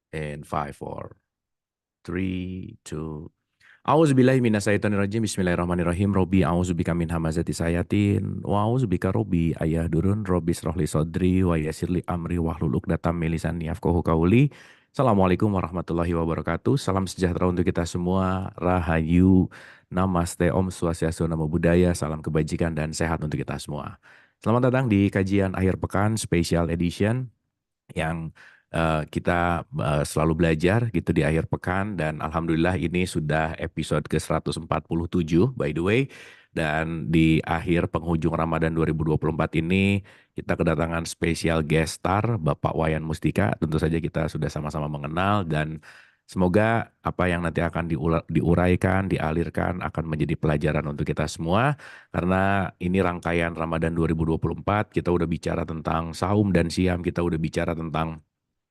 And 5, 4, 3, 2. A'udzubillahi minasyaitonirrajim. Bismillahirrahmanirrahim. Robbi a'udzubika min hamazati sayatin wa a'udzubika robbi ayahdurun. Robbi shrahli sadri wa yassirli amri wahlul 'uqdatam min lisani yafqahu qawli. Assalamualaikum warahmatullahi wabarakatuh. Salam sejahtera untuk kita semua. Rahayu, namaste, Om Swastiastu, Namo Buddhaya, salam kebajikan dan sehat untuk kita semua. Selamat datang di kajian akhir pekan special edition yang kita selalu belajar gitu di akhir pekan, dan alhamdulillah ini sudah episode ke-147 by the way, dan di akhir penghujung Ramadan 2024 ini kita kedatangan spesial guest star Bapak Wayan Mustika. Tentu saja kita sudah sama-sama mengenal, dan semoga apa yang nanti akan diuraikan, dialirkan akan menjadi pelajaran untuk kita semua. Karena ini rangkaian Ramadan 2024, kita udah bicara tentang saum dan siam, kita udah bicara tentang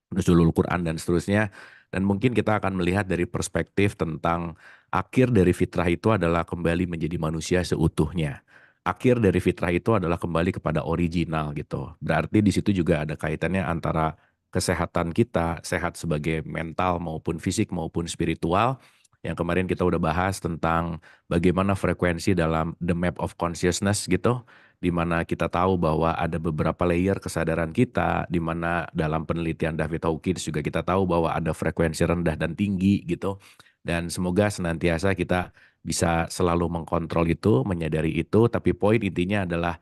nuzulul Quran dan seterusnya. Dan mungkin kita akan melihat dari perspektif tentang akhir dari fitrah itu adalah kembali menjadi manusia seutuhnya. Akhir dari fitrah itu adalah kembali kepada original gitu. Berarti di situ juga ada kaitannya antara kesehatan kita, sehat sebagai mental maupun fisik maupun spiritual. Yang kemarin kita udah bahas tentang bagaimana frekuensi dalam the map of consciousness gitu, di mana kita tahu bahwa ada beberapa layer kesadaran kita, di mana dalam penelitian David Hawkins juga kita tahu bahwa ada frekuensi rendah dan tinggi gitu. Dan semoga senantiasa kita bisa selalu mengkontrol itu, menyadari itu, tapi poin intinya adalah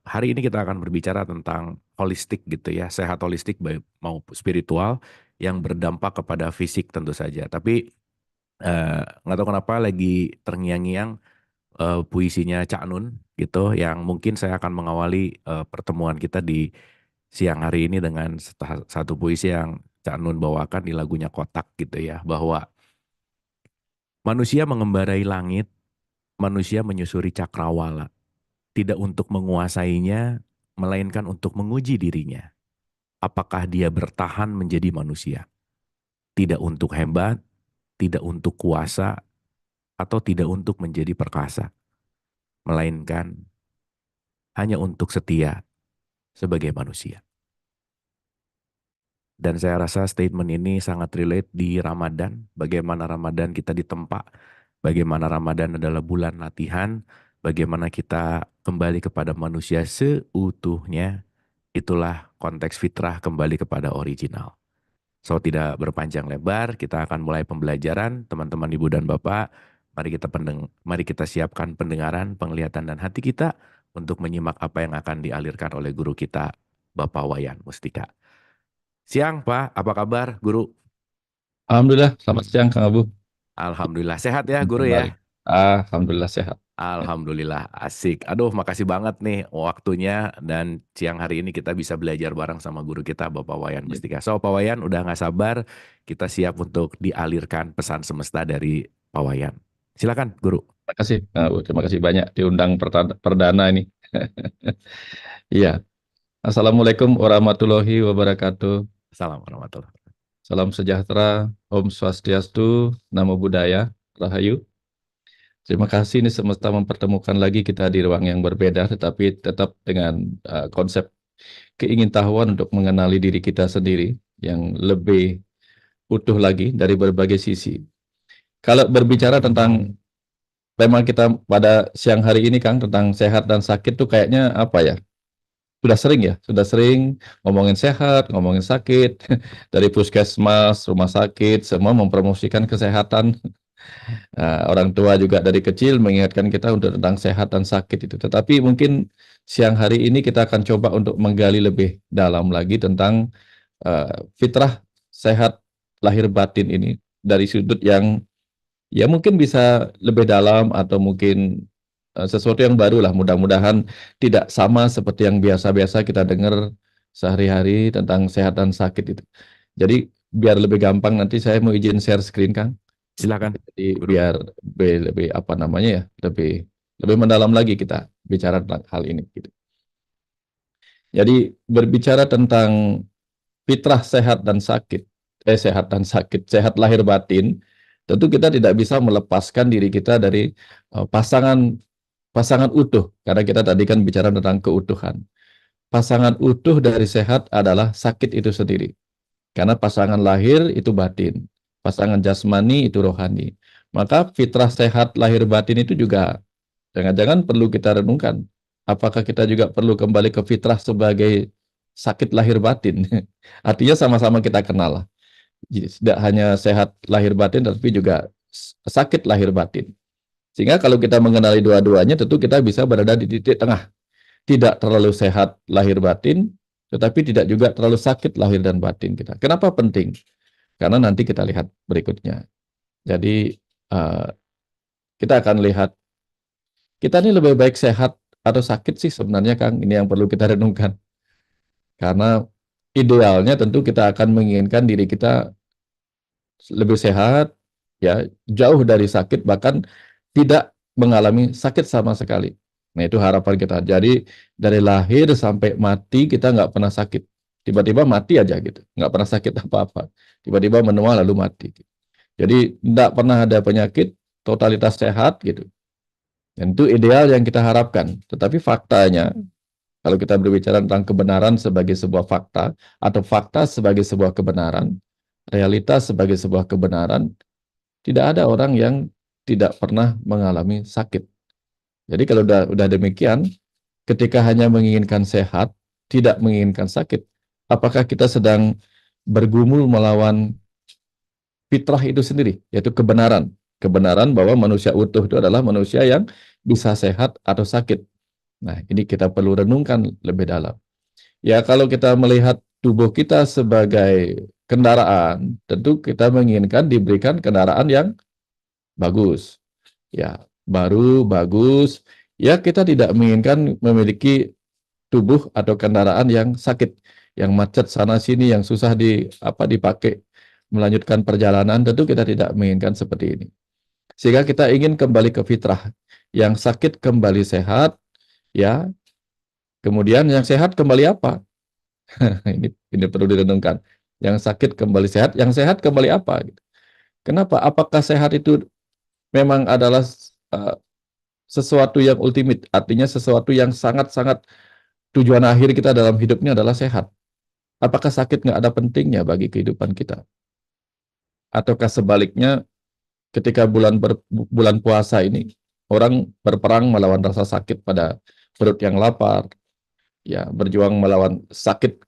hari ini kita akan berbicara tentang holistik gitu ya, sehat holistik baik mau spiritual yang berdampak kepada fisik tentu saja. Tapi nggak tahu kenapa lagi terngiang-ngiang puisinya Cak Nun gitu, yang mungkin saya akan mengawali pertemuan kita di siang hari ini dengan satu puisi yang Cak Nun bawakan di lagunya Kotak gitu ya, bahwa manusia mengembarai langit, manusia menyusuri cakrawala, tidak untuk menguasainya, melainkan untuk menguji dirinya. Apakah dia bertahan menjadi manusia? Tidak untuk hebat, tidak untuk kuasa, atau tidak untuk menjadi perkasa, melainkan hanya untuk setia sebagai manusia. Dan saya rasa statement ini sangat relate di Ramadan, bagaimana Ramadan kita ditempa, bagaimana Ramadan adalah bulan latihan, bagaimana kita kembali kepada manusia seutuhnya, itulah konteks fitrah kembali kepada original. So tidak berpanjang lebar, kita akan mulai pembelajaran, teman-teman ibu dan bapak, mari kita siapkan pendengaran, penglihatan dan hati kita untuk menyimak apa yang akan dialirkan oleh guru kita, Bapak Wayan Mustika. Siang Pak, apa kabar guru? Alhamdulillah, selamat siang Kang Abu. Alhamdulillah sehat ya guru Kembali. ya. Alhamdulillah sehat. Alhamdulillah asik. Aduh makasih banget nih waktunya, dan siang hari ini kita bisa belajar bareng sama guru kita Bapak Wayan Ya, Mustika. So Pak Wayan udah nggak sabar, kita siap untuk dialirkan pesan semesta dari Pak Wayan. Silakan guru. terima kasih Kang Abu. Terima kasih banyak diundang perdana ini. Iya. Assalamualaikum warahmatullahi wabarakatuh. Assalamualaikum warahmatullahi wabarakatuh. Salam sejahtera, Om Swastiastu, Namo Buddhaya, Rahayu. Terima kasih ini semesta mempertemukan lagi kita di ruang yang berbeda, tetapi tetap dengan konsep keingintahuan untuk mengenali diri kita sendiri yang lebih utuh lagi dari berbagai sisi. Kalau berbicara tentang tema kita pada siang hari ini, Kang, tentang sehat dan sakit tuh kayaknya apa ya? Sudah sering ngomongin sehat, ngomongin sakit, dari puskesmas, rumah sakit, semua mempromosikan kesehatan. Orang tua juga dari kecil mengingatkan kita untuk tentang sehat dan sakit itu. Tetapi mungkin siang hari ini kita akan coba untuk menggali lebih dalam lagi tentang fitrah sehat lahir batin ini dari sudut yang ya mungkin bisa lebih dalam atau mungkin sesuatu yang baru lah. Mudah-mudahan tidak sama seperti yang biasa-biasa kita dengar sehari-hari tentang sehat dan sakit itu. Jadi biar lebih gampang nanti saya mau izin share screen, Kang. Silakan Jadi guru. biar lebih apa namanya ya, lebih lebih mendalam lagi kita bicara tentang hal ini gitu. Jadi berbicara tentang fitrah sehat lahir batin, tentu kita tidak bisa melepaskan diri kita dari pasangan pasangan utuh, karena kita tadi kan bicara tentang keutuhan. Pasangan utuh dari sehat adalah sakit itu sendiri. Karena pasangan lahir itu batin, pasangan jasmani itu rohani. Maka fitrah sehat lahir batin itu juga jangan-jangan perlu kita renungkan. Apakah kita juga perlu kembali ke fitrah sebagai sakit lahir batin? Artinya sama-sama kita kenal lah. Jadi tidak hanya sehat lahir batin, tapi juga sakit lahir batin. Sehingga kalau kita mengenali dua-duanya, tentu kita bisa berada di titik tengah. Tidak terlalu sehat lahir batin, tetapi tidak juga terlalu sakit lahir dan batin kita. Kenapa penting? Karena nanti kita lihat berikutnya. Jadi uh, kita akan lihat kita ini lebih baik sehat atau sakit sih sebenarnya, Kang. Ini yang perlu kita renungkan. Karena idealnya tentu kita akan menginginkan diri kita lebih sehat, ya jauh dari sakit, bahkan tidak mengalami sakit sama sekali. Nah itu harapan kita. Jadi dari lahir sampai mati kita nggak pernah sakit. Tiba-tiba mati aja gitu, nggak pernah sakit apa-apa. Tiba-tiba menua lalu mati. Jadi nggak pernah ada penyakit, totalitas sehat gitu. Dan itu ideal yang kita harapkan. Tetapi faktanya, kalau kita berbicara tentang kebenaran sebagai sebuah fakta, atau fakta sebagai sebuah kebenaran, realitas sebagai sebuah kebenaran, tidak ada orang yang tidak pernah mengalami sakit. Jadi kalau udah demikian, ketika hanya menginginkan sehat, tidak menginginkan sakit, apakah kita sedang bergumul melawan fitrah itu sendiri, yaitu kebenaran. Kebenaran bahwa manusia utuh itu adalah manusia yang bisa sehat atau sakit. Nah, ini kita perlu renungkan lebih dalam. Ya, kalau kita melihat tubuh kita sebagai kendaraan, tentu kita menginginkan diberikan kendaraan yang bagus. Ya, baru, bagus. Ya, kita tidak menginginkan memiliki tubuh atau kendaraan yang sakit, yang macet sana sini, yang susah dipakai melanjutkan perjalanan. Tentu kita tidak menginginkan seperti ini. Sehingga kita ingin kembali ke fitrah, yang sakit kembali sehat, ya. Kemudian yang sehat kembali apa? Ini perlu direnungkan. Yang sakit kembali sehat, yang sehat kembali apa? Kenapa? Apakah sehat itu memang adalah uh, sesuatu yang ultimate, artinya sesuatu yang sangat-sangat tujuan akhir kita dalam hidupnya adalah sehat? Apakah sakit nggak ada pentingnya bagi kehidupan kita? Ataukah sebaliknya, ketika bulan puasa ini, orang berperang melawan rasa sakit pada perut yang lapar, ya berjuang melawan sakit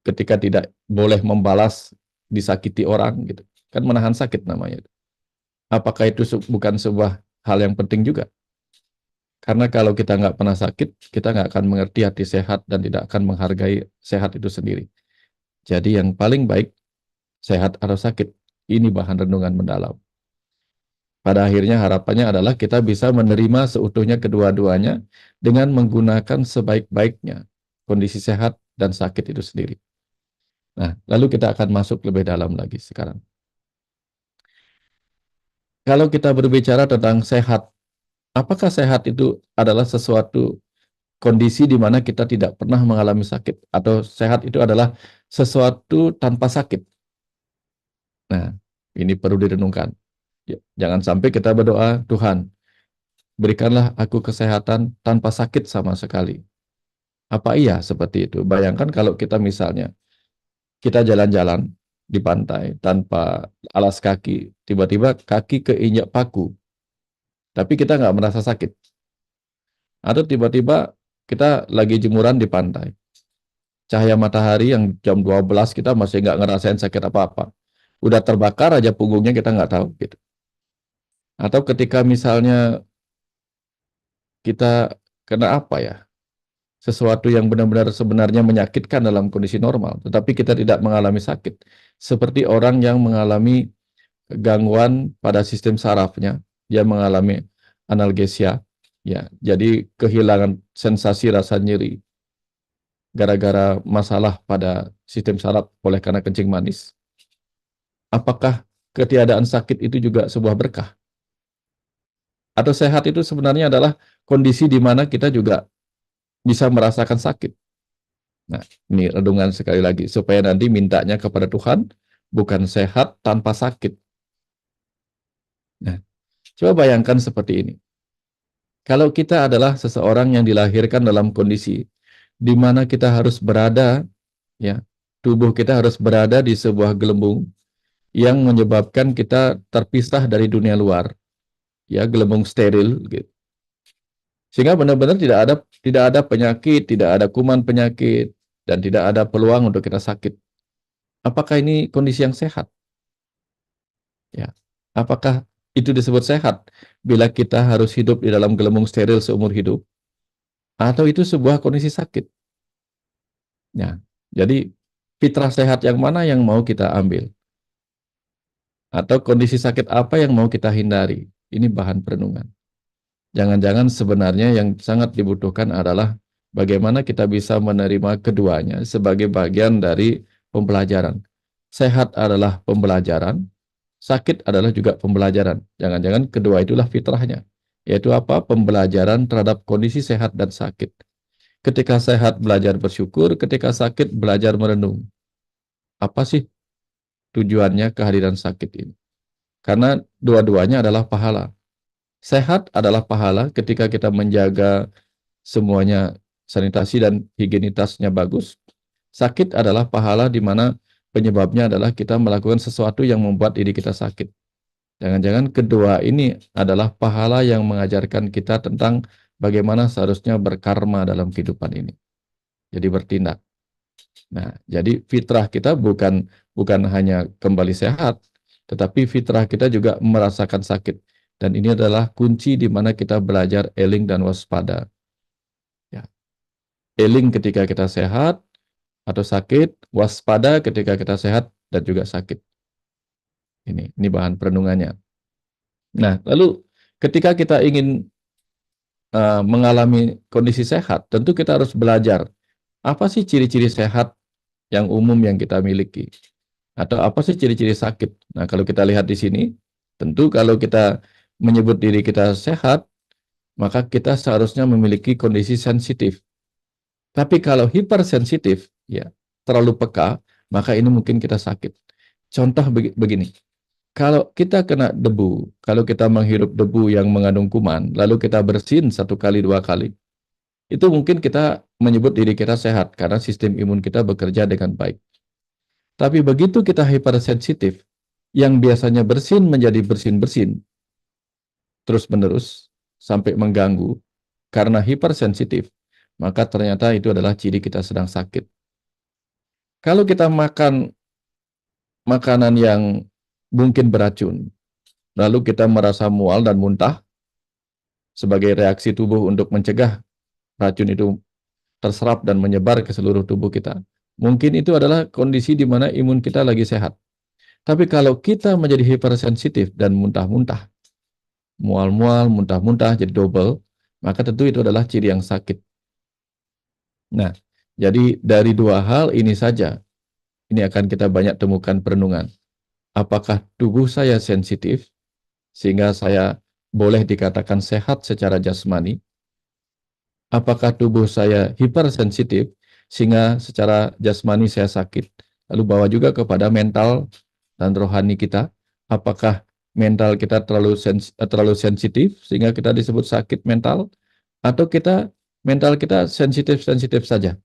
ketika tidak boleh membalas disakiti orang gitu, kan menahan sakit namanya. Apakah itu bukan sebuah hal yang penting juga? Karena kalau kita nggak pernah sakit, kita nggak akan mengerti hati sehat dan tidak akan menghargai sehat itu sendiri. Jadi yang paling baik, sehat atau sakit, ini bahan renungan mendalam. Pada akhirnya harapannya adalah kita bisa menerima seutuhnya kedua-duanya dengan menggunakan sebaik-baiknya kondisi sehat dan sakit itu sendiri. Nah, lalu kita akan masuk lebih dalam lagi sekarang. Kalau kita berbicara tentang sehat, apakah sehat itu adalah sesuatu kondisi di mana kita tidak pernah mengalami sakit, atau sehat itu adalah sesuatu tanpa sakit? Nah, ini perlu direnungkan. Ya, jangan sampai kita berdoa, Tuhan, berikanlah aku kesehatan tanpa sakit sama sekali. Apa iya seperti itu? Bayangkan kalau kita misalnya, kita jalan-jalan di pantai tanpa alas kaki, tiba-tiba kaki keinjak paku, tapi kita nggak merasa sakit. Atau tiba-tiba kita lagi jemuran di pantai, cahaya matahari yang jam 12 kita masih nggak ngerasain sakit apa-apa. Udah terbakar aja punggungnya kita nggak tahu gitu. Atau ketika misalnya kita kena apa ya, sesuatu yang benar-benar sebenarnya menyakitkan dalam kondisi normal, tetapi kita tidak mengalami sakit. Seperti orang yang mengalami gangguan pada sistem sarafnya, dia mengalami analgesia, ya, jadi kehilangan sensasi rasa nyeri gara-gara masalah pada sistem saraf oleh karena kencing manis. Apakah ketiadaan sakit itu juga sebuah berkah? Atau sehat itu sebenarnya adalah kondisi di mana kita juga bisa merasakan sakit? Nah, ini renungan sekali lagi, supaya nanti mintanya kepada Tuhan, bukan sehat tanpa sakit. Nah, coba bayangkan seperti ini. Kalau kita adalah seseorang yang dilahirkan dalam kondisi di mana kita harus berada, ya, tubuh kita harus berada di sebuah gelembung yang menyebabkan kita terpisah dari dunia luar, ya, gelembung steril gitu. Sehingga benar-benar tidak ada penyakit, tidak ada kuman penyakit, dan tidak ada peluang untuk kita sakit. Apakah ini kondisi yang sehat? Ya. Apakah itu disebut sehat bila kita harus hidup di dalam gelembung steril seumur hidup? Atau itu sebuah kondisi sakit? Ya. Jadi fitrah sehat yang mana yang mau kita ambil? Atau kondisi sakit apa yang mau kita hindari? Ini bahan perenungan. Jangan-jangan sebenarnya yang sangat dibutuhkan adalah bagaimana kita bisa menerima keduanya sebagai bagian dari pembelajaran. Sehat adalah pembelajaran, sakit adalah juga pembelajaran. Jangan-jangan kedua itulah fitrahnya. Yaitu apa? Pembelajaran terhadap kondisi sehat dan sakit. Ketika sehat belajar bersyukur, ketika sakit belajar merenung. Apa sih tujuannya kehadiran sakit ini? Karena dua-duanya adalah pahala. Sehat adalah pahala ketika kita menjaga semuanya sanitasi dan higienitasnya bagus. Sakit adalah pahala di mana penyebabnya adalah kita melakukan sesuatu yang membuat diri kita sakit. Jangan-jangan kedua ini adalah pahala yang mengajarkan kita tentang bagaimana seharusnya berkarma dalam kehidupan ini. Jadi bertindak. Nah, jadi fitrah kita bukan hanya kembali sehat, tetapi fitrah kita juga merasakan sakit. Dan ini adalah kunci di mana kita belajar eling dan waspada. Ya. Eling ketika kita sehat atau sakit, waspada ketika kita sehat dan juga sakit. Ini bahan perenungannya. Nah, lalu ketika kita ingin mengalami kondisi sehat, tentu kita harus belajar apa sih ciri-ciri sehat yang umum yang kita miliki, atau apa sih ciri-ciri sakit. Nah, kalau kita lihat di sini, tentu kalau kita menyebut diri kita sehat, maka kita seharusnya memiliki kondisi sensitif. Tapi kalau hipersensitif, ya, terlalu peka, maka ini mungkin kita sakit. Contoh begini, kalau kita kena debu, kalau kita menghirup debu yang mengandung kuman, lalu kita bersin 1 kali 2 kali, itu mungkin kita menyebut diri kita sehat karena sistem imun kita bekerja dengan baik. Tapi begitu kita hipersensitif, yang biasanya bersin menjadi bersin-bersin, terus-menerus, sampai mengganggu, karena hipersensitif, maka ternyata itu adalah ciri kita sedang sakit. Kalau kita makan makanan yang mungkin beracun, lalu kita merasa mual dan muntah, sebagai reaksi tubuh untuk mencegah racun itu terserap dan menyebar ke seluruh tubuh kita. Mungkin itu adalah kondisi di mana imun kita lagi sehat. Tapi kalau kita menjadi hipersensitif dan muntah-muntah, mual-mual, muntah-muntah jadi double, maka tentu itu adalah ciri yang sakit. Nah, jadi dari dua hal ini saja, ini akan kita banyak temukan perenungan. Apakah tubuh saya sensitif, sehingga saya boleh dikatakan sehat secara jasmani? Apakah tubuh saya hipersensitif, sehingga secara jasmani saya sakit? Lalu bawa juga kepada mental dan rohani kita. Apakah mental kita terlalu sensitif, sehingga kita disebut sakit mental? Atau mental kita sensitif-sensitif saja?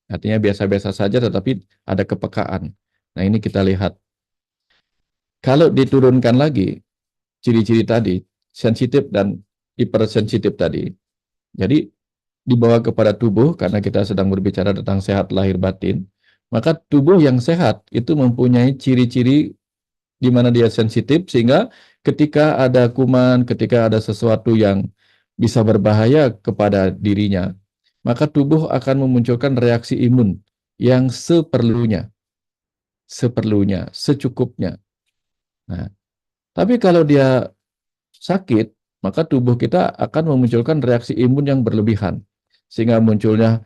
Artinya biasa-biasa saja tetapi ada kepekaan. Nah, ini kita lihat. Kalau diturunkan lagi ciri-ciri tadi, sensitif dan hipersensitif tadi, jadi dibawa kepada tubuh karena kita sedang berbicara tentang sehat lahir batin, maka tubuh yang sehat itu mempunyai ciri-ciri di mana dia sensitif sehingga ketika ada kuman, ketika ada sesuatu yang bisa berbahaya kepada dirinya, maka tubuh akan memunculkan reaksi imun yang seperlunya, secukupnya. Nah, tapi kalau dia sakit, maka tubuh kita akan memunculkan reaksi imun yang berlebihan. Sehingga munculnya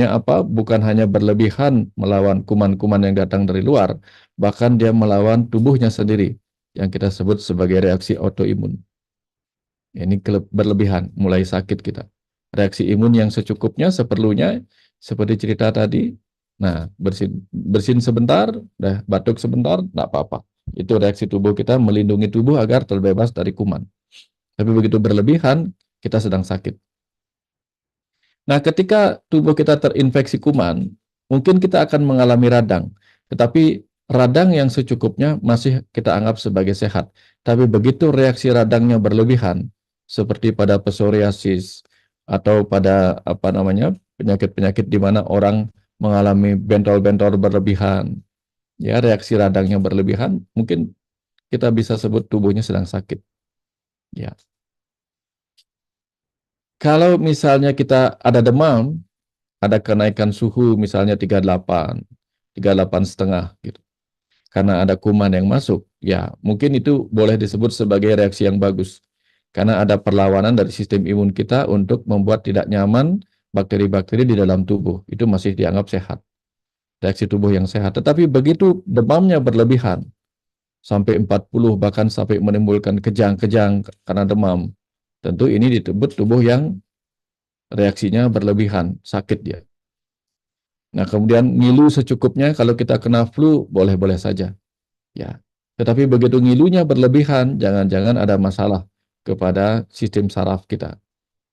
apa? Bukan hanya berlebihan melawan kuman-kuman yang datang dari luar, bahkan dia melawan tubuhnya sendiri, yang kita sebut sebagai reaksi autoimun. Ini berlebihan, mulai sakit kita. Reaksi imun yang secukupnya, seperlunya, seperti cerita tadi. Nah, bersin sebentar, batuk sebentar, enggak apa-apa. Itu reaksi tubuh kita melindungi tubuh agar terbebas dari kuman. Tapi begitu berlebihan, kita sedang sakit. Nah, ketika tubuh kita terinfeksi kuman, mungkin kita akan mengalami radang. Tetapi radang yang secukupnya masih kita anggap sebagai sehat. Tapi begitu reaksi radangnya berlebihan, seperti pada psoriasis atau pada apa namanya penyakit-penyakit di mana orang mengalami bentol-bentol berlebihan, ya reaksi radangnya berlebihan, mungkin kita bisa sebut tubuhnya sedang sakit. Ya, kalau misalnya kita ada demam, ada kenaikan suhu misalnya 38 setengah gitu. Karena ada kuman yang masuk, ya mungkin itu boleh disebut sebagai reaksi yang bagus. Karena ada perlawanan dari sistem imun kita untuk membuat tidak nyaman bakteri-bakteri di dalam tubuh. Itu masih dianggap sehat. Reaksi tubuh yang sehat. Tetapi begitu demamnya berlebihan, sampai 40 bahkan sampai menimbulkan kejang-kejang karena demam. Tentu ini disebut tubuh yang reaksinya berlebihan, sakit dia. Nah, kemudian ngilu secukupnya kalau kita kena flu boleh-boleh saja. Ya. Tetapi begitu ngilunya berlebihan, jangan-jangan ada masalah kepada sistem saraf kita.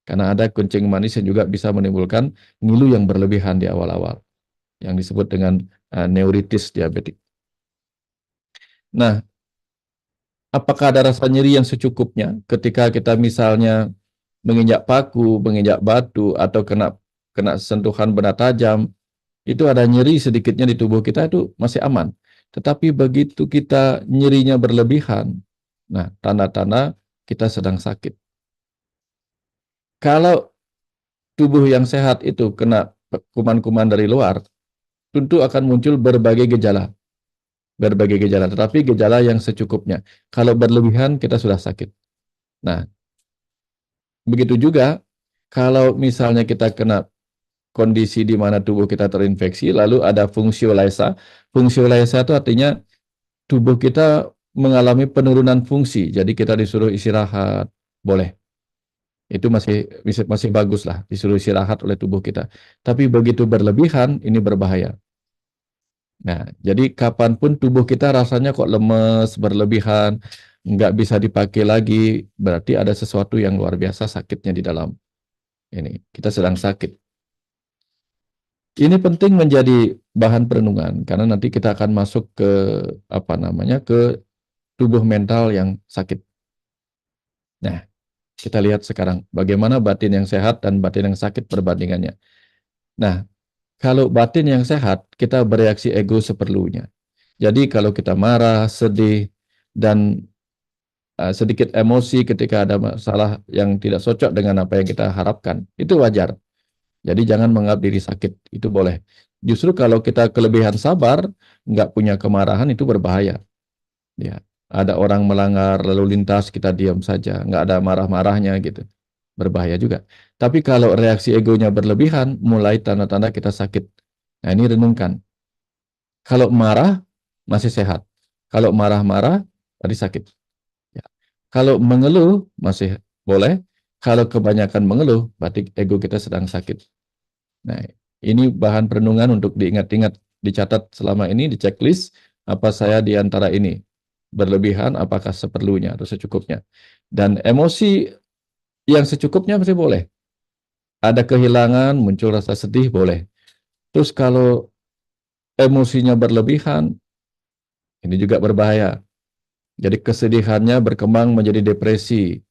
Karena ada kencing manis yang juga bisa menimbulkan ngilu yang berlebihan di awal-awal, yang disebut dengan neuritis diabetik. Nah, apakah ada rasa nyeri yang secukupnya ketika kita misalnya menginjak paku, menginjak batu, atau kena kena sentuhan benda tajam, itu ada nyeri sedikitnya di tubuh kita itu masih aman. Tetapi begitu kita nyerinya berlebihan, nah tanda-tanda kita sedang sakit. Kalau tubuh yang sehat itu kena kuman-kuman dari luar, tentu akan muncul berbagai gejala, tetapi gejala yang secukupnya. Kalau berlebihan kita sudah sakit. Nah, begitu juga kalau misalnya kita kena kondisi di mana tubuh kita terinfeksi, lalu ada fungsiolesa. Fungsiolesa itu artinya tubuh kita mengalami penurunan fungsi, jadi kita disuruh istirahat, boleh. Itu masih bagus lah, disuruh istirahat oleh tubuh kita. Tapi begitu berlebihan, ini berbahaya. Nah, jadi kapanpun tubuh kita rasanya kok lemes, berlebihan, nggak bisa dipakai lagi, berarti ada sesuatu yang luar biasa sakitnya di dalam ini. Kita sedang sakit. Ini penting menjadi bahan perenungan karena nanti kita akan masuk ke apa namanya ke tubuh mental yang sakit. Nah, kita lihat sekarang bagaimana batin yang sehat dan batin yang sakit perbandingannya. Nah, kalau batin yang sehat, kita bereaksi ego seperlunya. Jadi kalau kita marah, sedih, dan sedikit emosi ketika ada masalah yang tidak cocok dengan apa yang kita harapkan, itu wajar. Jadi jangan menganggap diri sakit, itu boleh. Justru kalau kita kelebihan sabar, nggak punya kemarahan, itu berbahaya. Ya, ada orang melanggar lalu lintas, kita diam saja, nggak ada marah-marahnya gitu. Berbahaya juga. Tapi kalau reaksi egonya berlebihan, mulai tanda-tanda kita sakit. Nah, ini renungkan. Kalau marah, masih sehat. Kalau marah-marah, tadi sakit. Ya. Kalau mengeluh, masih boleh. Kalau kebanyakan mengeluh, berarti ego kita sedang sakit. Nah, ini bahan perenungan untuk diingat-ingat, dicatat selama ini, di checklist, apa saya di antara ini. Berlebihan, apakah seperlunya atau secukupnya. Dan emosi yang secukupnya masih boleh. Ada kehilangan, muncul rasa sedih, boleh. Terus kalau emosinya berlebihan, ini juga berbahaya. Jadi kesedihannya berkembang menjadi depresi,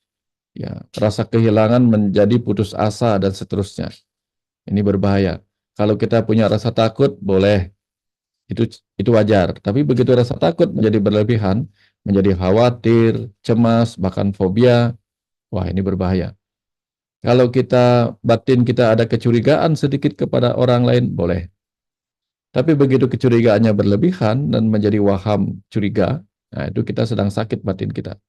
ya, rasa kehilangan menjadi putus asa dan seterusnya. Ini berbahaya. Kalau kita punya rasa takut, boleh. Itu wajar. Tapi begitu rasa takut menjadi berlebihan, menjadi khawatir, cemas, bahkan fobia, wah ini berbahaya. Kalau batin kita ada kecurigaan sedikit kepada orang lain, boleh. Tapi begitu kecurigaannya berlebihan dan menjadi waham curiga, nah itu kita sedang sakit batin kita.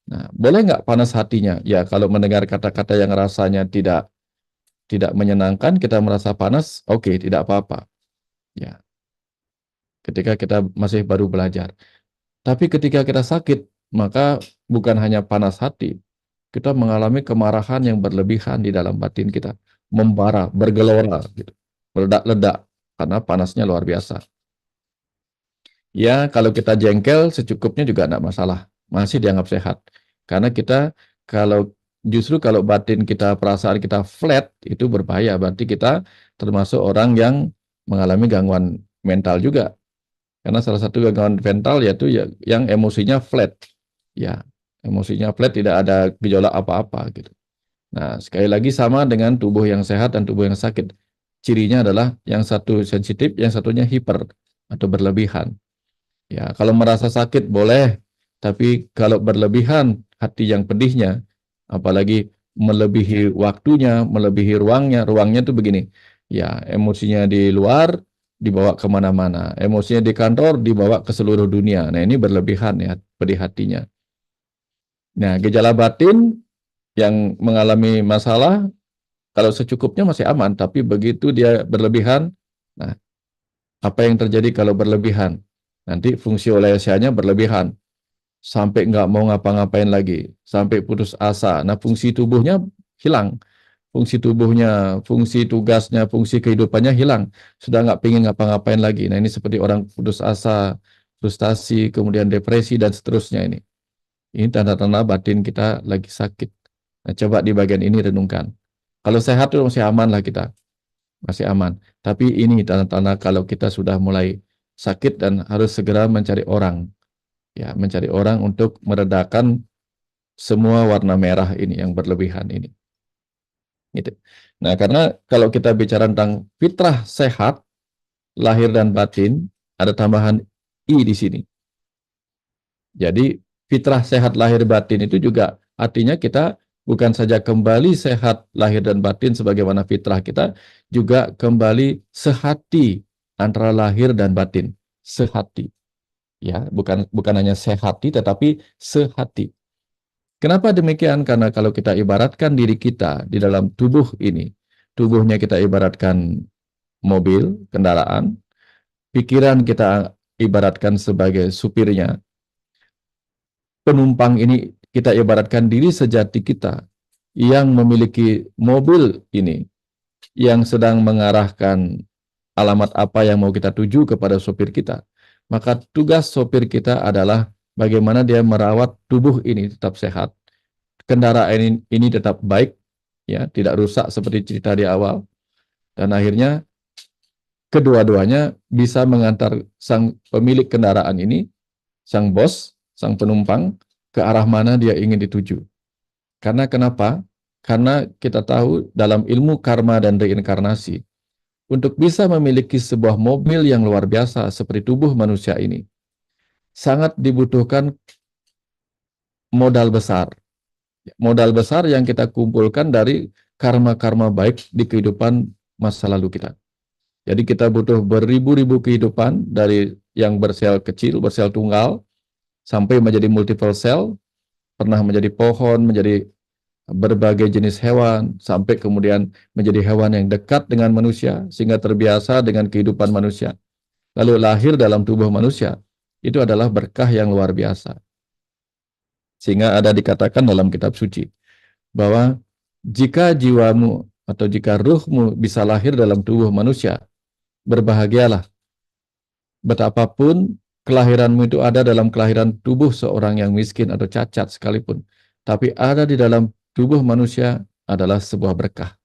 Nah, boleh nggak panas hatinya? Ya, kalau mendengar kata-kata yang rasanya tidak menyenangkan, kita merasa panas, oke, tidak apa-apa. Ya, ketika kita masih baru belajar. Tapi ketika kita sakit, maka bukan hanya panas hati, kita mengalami kemarahan yang berlebihan di dalam batin kita, membara, bergelora, gitu, meledak-ledak karena panasnya luar biasa. Ya, kalau kita jengkel secukupnya juga tidak masalah, masih dianggap sehat. Karena justru kalau batin kita, perasaan kita flat, itu berbahaya. Berarti kita termasuk orang yang mengalami gangguan mental juga. Karena salah satu gangguan mental yaitu yang emosinya flat. Ya, emosinya flat, tidak ada gejolak apa-apa gitu. Nah, sekali lagi sama dengan tubuh yang sehat dan tubuh yang sakit. Cirinya adalah yang satu sensitif, yang satunya hiper atau berlebihan. Ya, kalau merasa sakit boleh, tapi kalau berlebihan hati yang pedihnya, apalagi melebihi waktunya, melebihi ruangnya tuh begini. Ya, emosinya di luar dibawa kemana-mana, emosinya di kantor dibawa ke seluruh dunia. Nah, ini berlebihan ya pedih hatinya. Nah, gejala batin yang mengalami masalah kalau secukupnya masih aman, tapi begitu dia berlebihan, nah apa yang terjadi kalau berlebihan? Nanti fungsi olehsianya berlebihan, sampai nggak mau ngapa-ngapain lagi, sampai putus asa. Nah, fungsi tubuhnya hilang, fungsi tubuhnya, fungsi tugasnya, fungsi kehidupannya hilang, sudah nggak pengen ngapa-ngapain lagi. Nah, ini seperti orang putus asa, frustasi, kemudian depresi, dan seterusnya ini. Ini tanda-tanda batin kita lagi sakit. Nah, coba di bagian ini renungkan. Kalau sehat itu masih aman lah kita, masih aman. Tapi ini tanda-tanda kalau kita sudah mulai sakit dan harus segera mencari orang, ya, mencari orang untuk meredakan semua warna merah ini yang berlebihan ini. Gitu. Nah, karena kalau kita bicara tentang fitrah sehat, lahir dan batin, ada tambahan I di sini. Jadi fitrah sehat lahir batin itu juga artinya kita bukan saja kembali sehat lahir dan batin sebagaimana fitrah kita, juga kembali sehati antara lahir dan batin, sehati. Ya, bukan hanya sehati tetapi sehati. Kenapa demikian? Karena kalau kita ibaratkan diri kita di dalam tubuh ini, tubuhnya kita ibaratkan mobil, kendaraan, pikiran kita ibaratkan sebagai supirnya, penumpang ini kita ibaratkan diri sejati kita yang memiliki mobil ini, yang sedang mengarahkan alamat apa yang mau kita tuju kepada sopir kita. Maka tugas sopir kita adalah bagaimana dia merawat tubuh ini tetap sehat, kendaraan ini tetap baik, ya, tidak rusak seperti cerita di awal, dan akhirnya kedua-duanya bisa mengantar sang pemilik kendaraan ini, sang bos, sang penumpang, ke arah mana dia ingin dituju. Karena kenapa? Karena kita tahu dalam ilmu karma dan reinkarnasi, untuk bisa memiliki sebuah mobil yang luar biasa seperti tubuh manusia ini, sangat dibutuhkan modal besar. Modal besar yang kita kumpulkan dari karma-karma baik di kehidupan masa lalu kita. Jadi kita butuh beribu-ribu kehidupan dari yang bersel kecil, bersel tunggal, sampai menjadi multiple cell, pernah menjadi pohon, menjadi berbagai jenis hewan, sampai kemudian menjadi hewan yang dekat dengan manusia, sehingga terbiasa dengan kehidupan manusia. Lalu lahir dalam tubuh manusia, itu adalah berkah yang luar biasa. Sehingga ada dikatakan dalam kitab suci, bahwa jika jiwamu atau jika ruhmu bisa lahir dalam tubuh manusia, berbahagialah. Betapapun kelahiranmu itu ada dalam kelahiran tubuh seorang yang miskin atau cacat sekalipun, tapi ada di dalam tubuh manusia adalah sebuah berkah.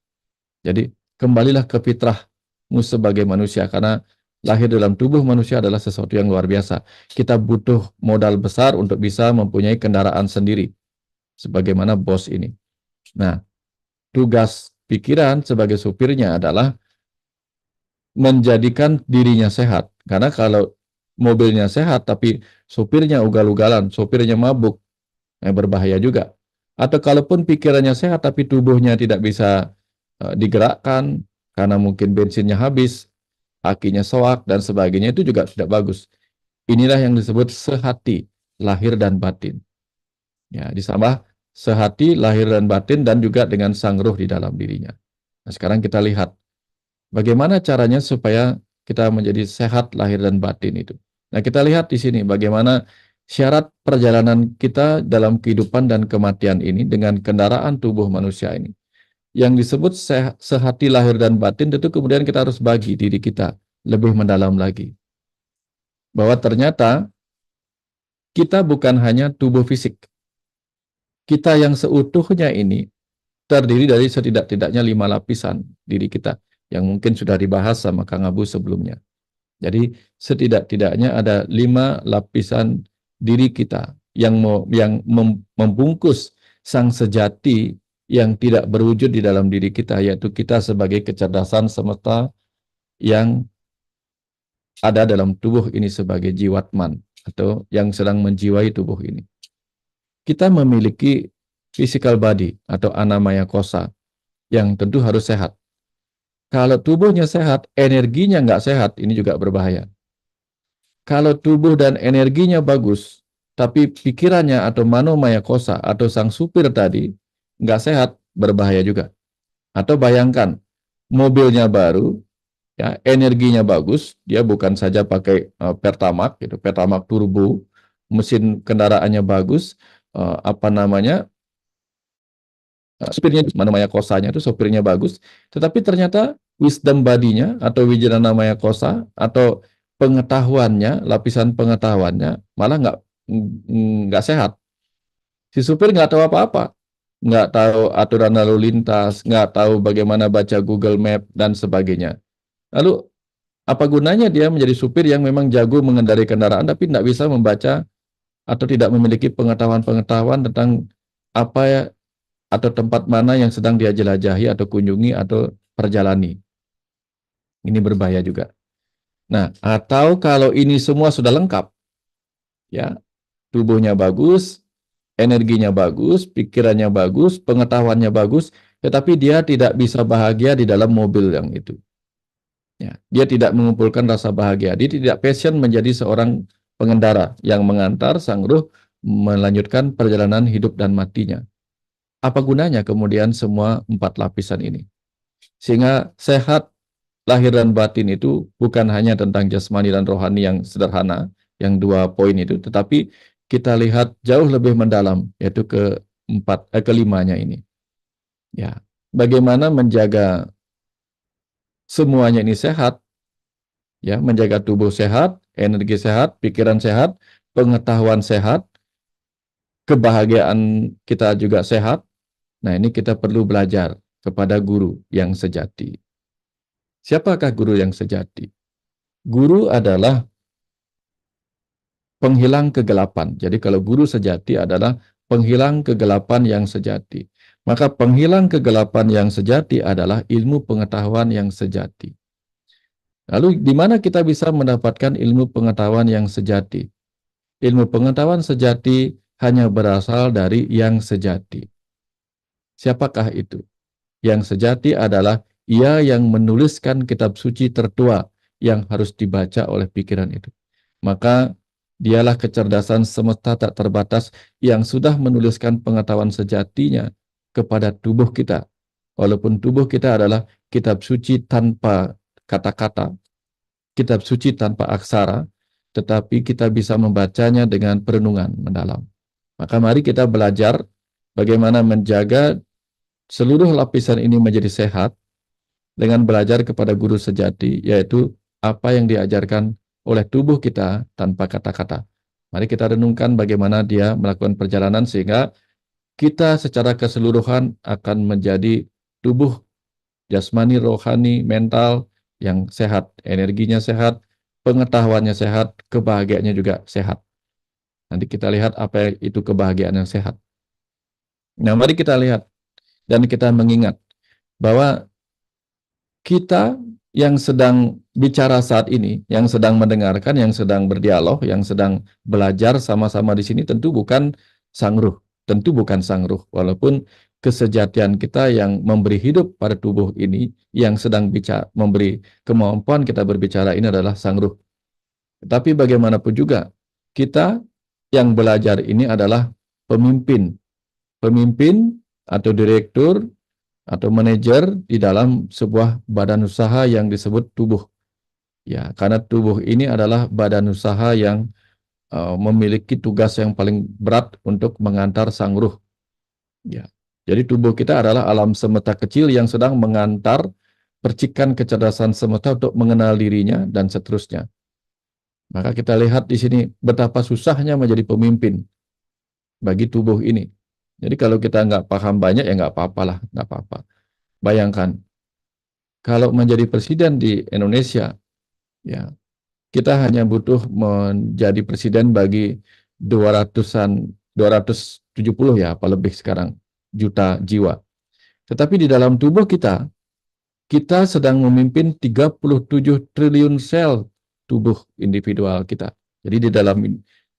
Jadi kembalilah ke fitrahmu sebagai manusia, karena lahir dalam tubuh manusia adalah sesuatu yang luar biasa. Kita butuh modal besar untuk bisa mempunyai kendaraan sendiri, sebagaimana bos ini. Nah, tugas pikiran sebagai supirnya adalah menjadikan dirinya sehat. Karena kalau mobilnya sehat tapi supirnya ugal-ugalan, supirnya mabuk, berbahaya juga. Atau kalaupun pikirannya sehat tapi tubuhnya tidak bisa digerakkan karena mungkin bensinnya habis, akinya soak dan sebagainya, itu juga tidak bagus. Inilah yang disebut sehati, lahir dan batin. Ya, ditambah sehati, lahir dan batin, dan juga dengan sang ruh di dalam dirinya. Nah, sekarang kita lihat bagaimana caranya supaya kita menjadi sehat lahir dan batin itu. Nah, kita lihat di sini bagaimana syarat perjalanan kita dalam kehidupan dan kematian ini dengan kendaraan tubuh manusia ini. Yang disebut sehati lahir dan batin, itu kemudian kita harus bagi diri kita lebih mendalam lagi. Bahwa ternyata kita bukan hanya tubuh fisik. Kita yang seutuhnya ini terdiri dari setidak-tidaknya 5 lapisan diri kita. yang mungkin sudah dibahas sama Kang Abu sebelumnya. Jadi setidak-tidaknya ada 5 lapisan diri kita yang membungkus sang sejati yang tidak berwujud di dalam diri kita, yaitu kita sebagai kecerdasan semesta yang ada dalam tubuh ini sebagai jiwatman atau yang sedang menjiwai tubuh ini. Kita memiliki physical body atau anamaya kosa yang tentu harus sehat. Kalau tubuhnya sehat, energinya nggak sehat, ini juga berbahaya. Kalau tubuh dan energinya bagus, tapi pikirannya atau manomaya kosa atau sang supir tadi nggak sehat, berbahaya juga. Atau bayangkan, mobilnya baru, ya energinya bagus, dia bukan saja pakai Pertamax, gitu, Pertamax turbo, mesin kendaraannya bagus, apa namanya, supirnya namanya kosanya itu sopirnya bagus, tetapi ternyata wisdom body-nya atau wijnana maya kosa atau pengetahuannya, lapisan pengetahuannya malah nggak sehat. Si supir nggak tahu apa-apa, nggak tahu aturan lalu lintas, nggak tahu bagaimana baca Google Map dan sebagainya. Lalu apa gunanya dia menjadi supir yang memang jago mengendarai kendaraan tapi tidak bisa membaca atau tidak memiliki pengetahuan-pengetahuan tentang apa ya, atau tempat mana yang sedang dia jelajahi atau kunjungi atau perjalani. Ini berbahaya juga. Nah, atau kalau ini semua sudah lengkap, ya, tubuhnya bagus, energinya bagus, pikirannya bagus, pengetahuannya bagus, tetapi dia tidak bisa bahagia di dalam mobil yang itu. Ya, dia tidak mengumpulkan rasa bahagia. Dia tidak passion menjadi seorang pengendara yang mengantar sang ruh melanjutkan perjalanan hidup dan matinya. Apa gunanya kemudian semua 4 lapisan ini? Sehingga sehat lahir dan batin itu bukan hanya tentang jasmani dan rohani yang sederhana, yang 2 poin itu, tetapi kita lihat jauh lebih mendalam, yaitu kelimanya ini. Ya, bagaimana menjaga semuanya ini sehat, ya, menjaga tubuh sehat, energi sehat, pikiran sehat, pengetahuan sehat, kebahagiaan kita juga sehat. Nah, ini kita perlu belajar kepada guru yang sejati. Siapakah guru yang sejati? Guru adalah penghilang kegelapan. Jadi kalau guru sejati adalah penghilang kegelapan yang sejati. Maka penghilang kegelapan yang sejati adalah ilmu pengetahuan yang sejati. Lalu di mana kita bisa mendapatkan ilmu pengetahuan yang sejati? Ilmu pengetahuan sejati hanya berasal dari yang sejati. Siapakah itu? Yang sejati adalah ia yang menuliskan kitab suci tertua yang harus dibaca oleh pikiran itu. Maka dialah kecerdasan semesta tak terbatas yang sudah menuliskan pengetahuan sejatinya kepada tubuh kita. Walaupun tubuh kita adalah kitab suci tanpa kata-kata, kitab suci tanpa aksara, tetapi kita bisa membacanya dengan perenungan mendalam. Maka mari kita belajar bagaimana menjaga seluruh lapisan ini menjadi sehat dengan belajar kepada guru sejati, yaitu apa yang diajarkan oleh tubuh kita tanpa kata-kata. Mari kita renungkan bagaimana dia melakukan perjalanan sehingga kita secara keseluruhan akan menjadi tubuh jasmani, rohani, mental yang sehat, energinya sehat, pengetahuannya sehat, kebahagiaannya juga sehat. Nanti kita lihat apa itu kebahagiaan yang sehat. Nah, mari kita lihat dan kita mengingat bahwa kita yang sedang bicara saat ini, yang sedang mendengarkan, yang sedang berdialog, yang sedang belajar sama-sama di sini tentu bukan sang ruh, tentu bukan sang ruh. Walaupun kesejatian kita yang memberi hidup pada tubuh ini, yang sedang bicara, memberi kemampuan kita berbicara ini adalah sang ruh. Tapi bagaimanapun juga, kita yang belajar ini adalah pemimpin, pemimpin atau direktur atau manajer di dalam sebuah badan usaha yang disebut tubuh. Ya, karena tubuh ini adalah badan usaha yang memiliki tugas yang paling berat untuk mengantar sang ruh. Ya. Jadi tubuh kita adalah alam semesta kecil yang sedang mengantar percikan kecerdasan semesta untuk mengenal dirinya dan seterusnya. Maka kita lihat di sini betapa susahnya menjadi pemimpin bagi tubuh ini. Jadi kalau kita nggak paham banyak ya nggak apa-apalah, nggak apa-apa. Bayangkan, kalau menjadi presiden di Indonesia, ya kita hanya butuh menjadi presiden bagi 200-an, 270 ya, apa lebih sekarang, juta jiwa. Tetapi di dalam tubuh kita sedang memimpin 37 triliun sel tubuh individual kita. Jadi di dalam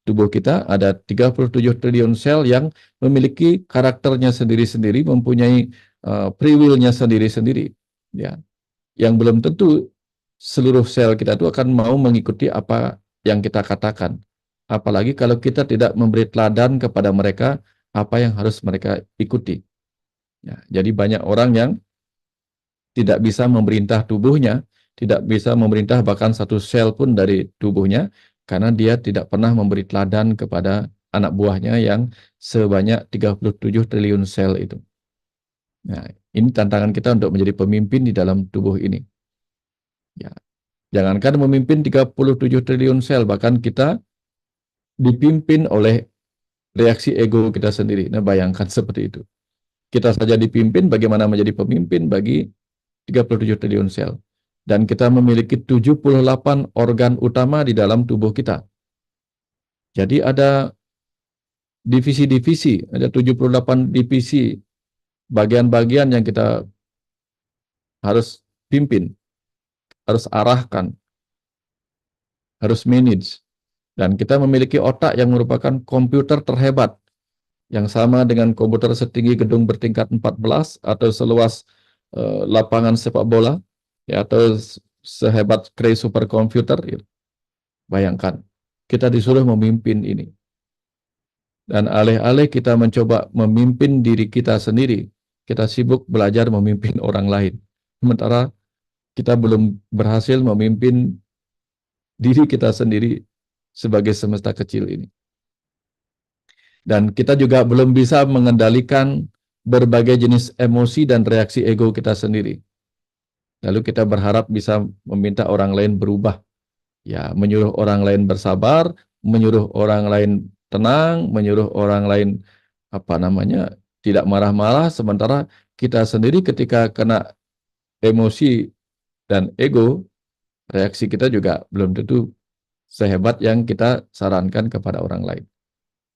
tubuh kita ada 37 triliun sel yang memiliki karakternya sendiri-sendiri, mempunyai free will-nya sendiri-sendiri. Ya, yang belum tentu seluruh sel kita itu akan mau mengikuti apa yang kita katakan. Apalagi kalau kita tidak memberi teladan kepada mereka apa yang harus mereka ikuti. Ya, jadi banyak orang yang tidak bisa memerintah tubuhnya, tidak bisa memerintah bahkan satu sel pun dari tubuhnya, karena dia tidak pernah memberi teladan kepada anak buahnya yang sebanyak 37 triliun sel itu. Nah, ini tantangan kita untuk menjadi pemimpin di dalam tubuh ini. Ya, jangankan memimpin 37 triliun sel, bahkan kita dipimpin oleh reaksi ego kita sendiri. Nah, bayangkan seperti itu. Kita saja dipimpin bagaimana menjadi pemimpin bagi 37 triliun sel. Dan kita memiliki 78 organ utama di dalam tubuh kita. Jadi ada divisi-divisi, ada 78 divisi, bagian-bagian yang kita harus pimpin, harus arahkan, harus manage. Dan kita memiliki otak yang merupakan komputer terhebat, yang sama dengan komputer setinggi gedung bertingkat 14 atau seluas lapangan sepak bola, ya, atau sehebat Cray superkomputer. Ya. Bayangkan, kita disuruh memimpin ini. Dan alih-alih kita mencoba memimpin diri kita sendiri, kita sibuk belajar memimpin orang lain. Sementara kita belum berhasil memimpin diri kita sendiri sebagai semesta kecil ini. Dan kita juga belum bisa mengendalikan berbagai jenis emosi dan reaksi ego kita sendiri. Lalu kita berharap bisa meminta orang lain berubah. Ya, menyuruh orang lain bersabar, menyuruh orang lain tenang, menyuruh orang lain tidak marah-marah, sementara kita sendiri ketika kena emosi dan ego, reaksi kita juga belum tentu sehebat yang kita sarankan kepada orang lain.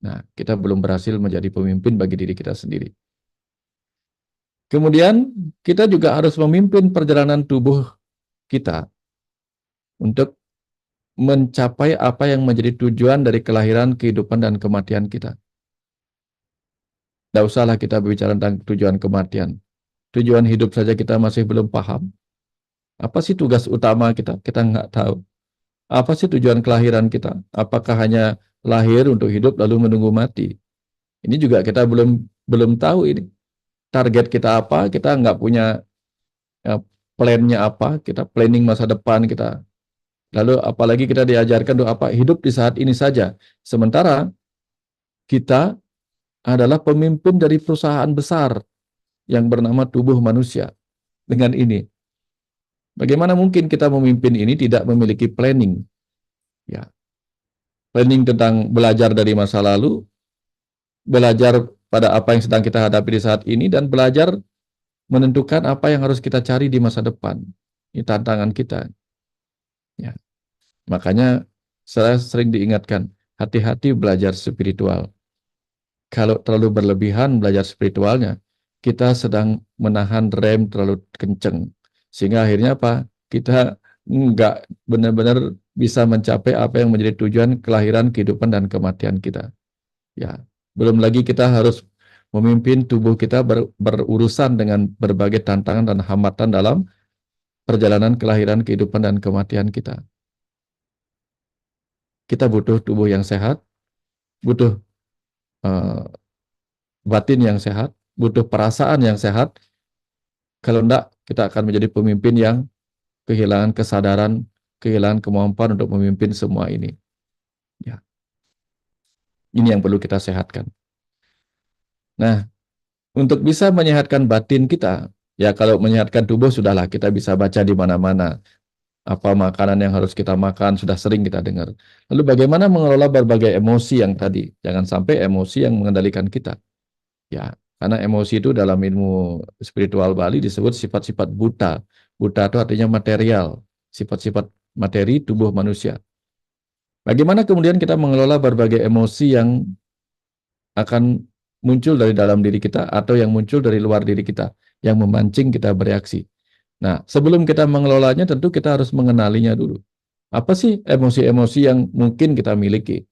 Nah, kita belum berhasil menjadi pemimpin bagi diri kita sendiri. Kemudian, kita juga harus memimpin perjalanan tubuh kita untuk mencapai apa yang menjadi tujuan dari kelahiran, kehidupan, dan kematian kita. Tidak usahlah kita bicara tentang tujuan kematian. Tujuan hidup saja kita masih belum paham. Apa sih tugas utama kita? Kita nggak tahu. Apa sih tujuan kelahiran kita? Apakah hanya lahir untuk hidup lalu menunggu mati? Ini juga kita belum tahu ini. Target kita apa? Kita nggak punya plan-nya apa? Kita planning masa depan kita. Lalu apalagi kita diajarkan untuk apa? Hidup di saat ini saja. Sementara kita adalah pemimpin dari perusahaan besar yang bernama tubuh manusia. Dengan ini, bagaimana mungkin kita memimpin ini tidak memiliki planning? Ya, planning tentang belajar dari masa lalu, belajar pada apa yang sedang kita hadapi di saat ini, dan belajar menentukan apa yang harus kita cari di masa depan. Ini tantangan kita. Ya. Makanya saya sering diingatkan, hati-hati belajar spiritual. Kalau terlalu berlebihan belajar spiritualnya, kita sedang menahan rem terlalu kenceng. Sehingga akhirnya apa? Kita nggak benar-benar bisa mencapai apa yang menjadi tujuan kelahiran, kehidupan, dan kematian kita. Ya, belum lagi kita harus memimpin tubuh kita berurusan dengan berbagai tantangan dan hambatan dalam perjalanan kelahiran, kehidupan, dan kematian kita. Kita butuh tubuh yang sehat, butuh batin yang sehat, butuh perasaan yang sehat. Kalau enggak, kita akan menjadi pemimpin yang kehilangan kesadaran, kehilangan kemampuan untuk memimpin semua ini. Ya. Ini yang perlu kita sehatkan. Nah, untuk bisa menyehatkan batin kita, ya kalau menyehatkan tubuh sudahlah, kita bisa baca di mana-mana. Apa makanan yang harus kita makan, sudah sering kita dengar. Lalu bagaimana mengelola berbagai emosi yang tadi? Jangan sampai emosi yang mengendalikan kita. Ya, karena emosi itu dalam ilmu spiritual Bali disebut sifat-sifat buta. Buta itu artinya material, sifat-sifat materi tubuh manusia. Bagaimana kemudian kita mengelola berbagai emosi yang akan muncul dari dalam diri kita atau yang muncul dari luar diri kita, yang memancing kita bereaksi. Nah, sebelum kita mengelolanya tentu kita harus mengenalinya dulu. Apa sih emosi-emosi yang mungkin kita miliki?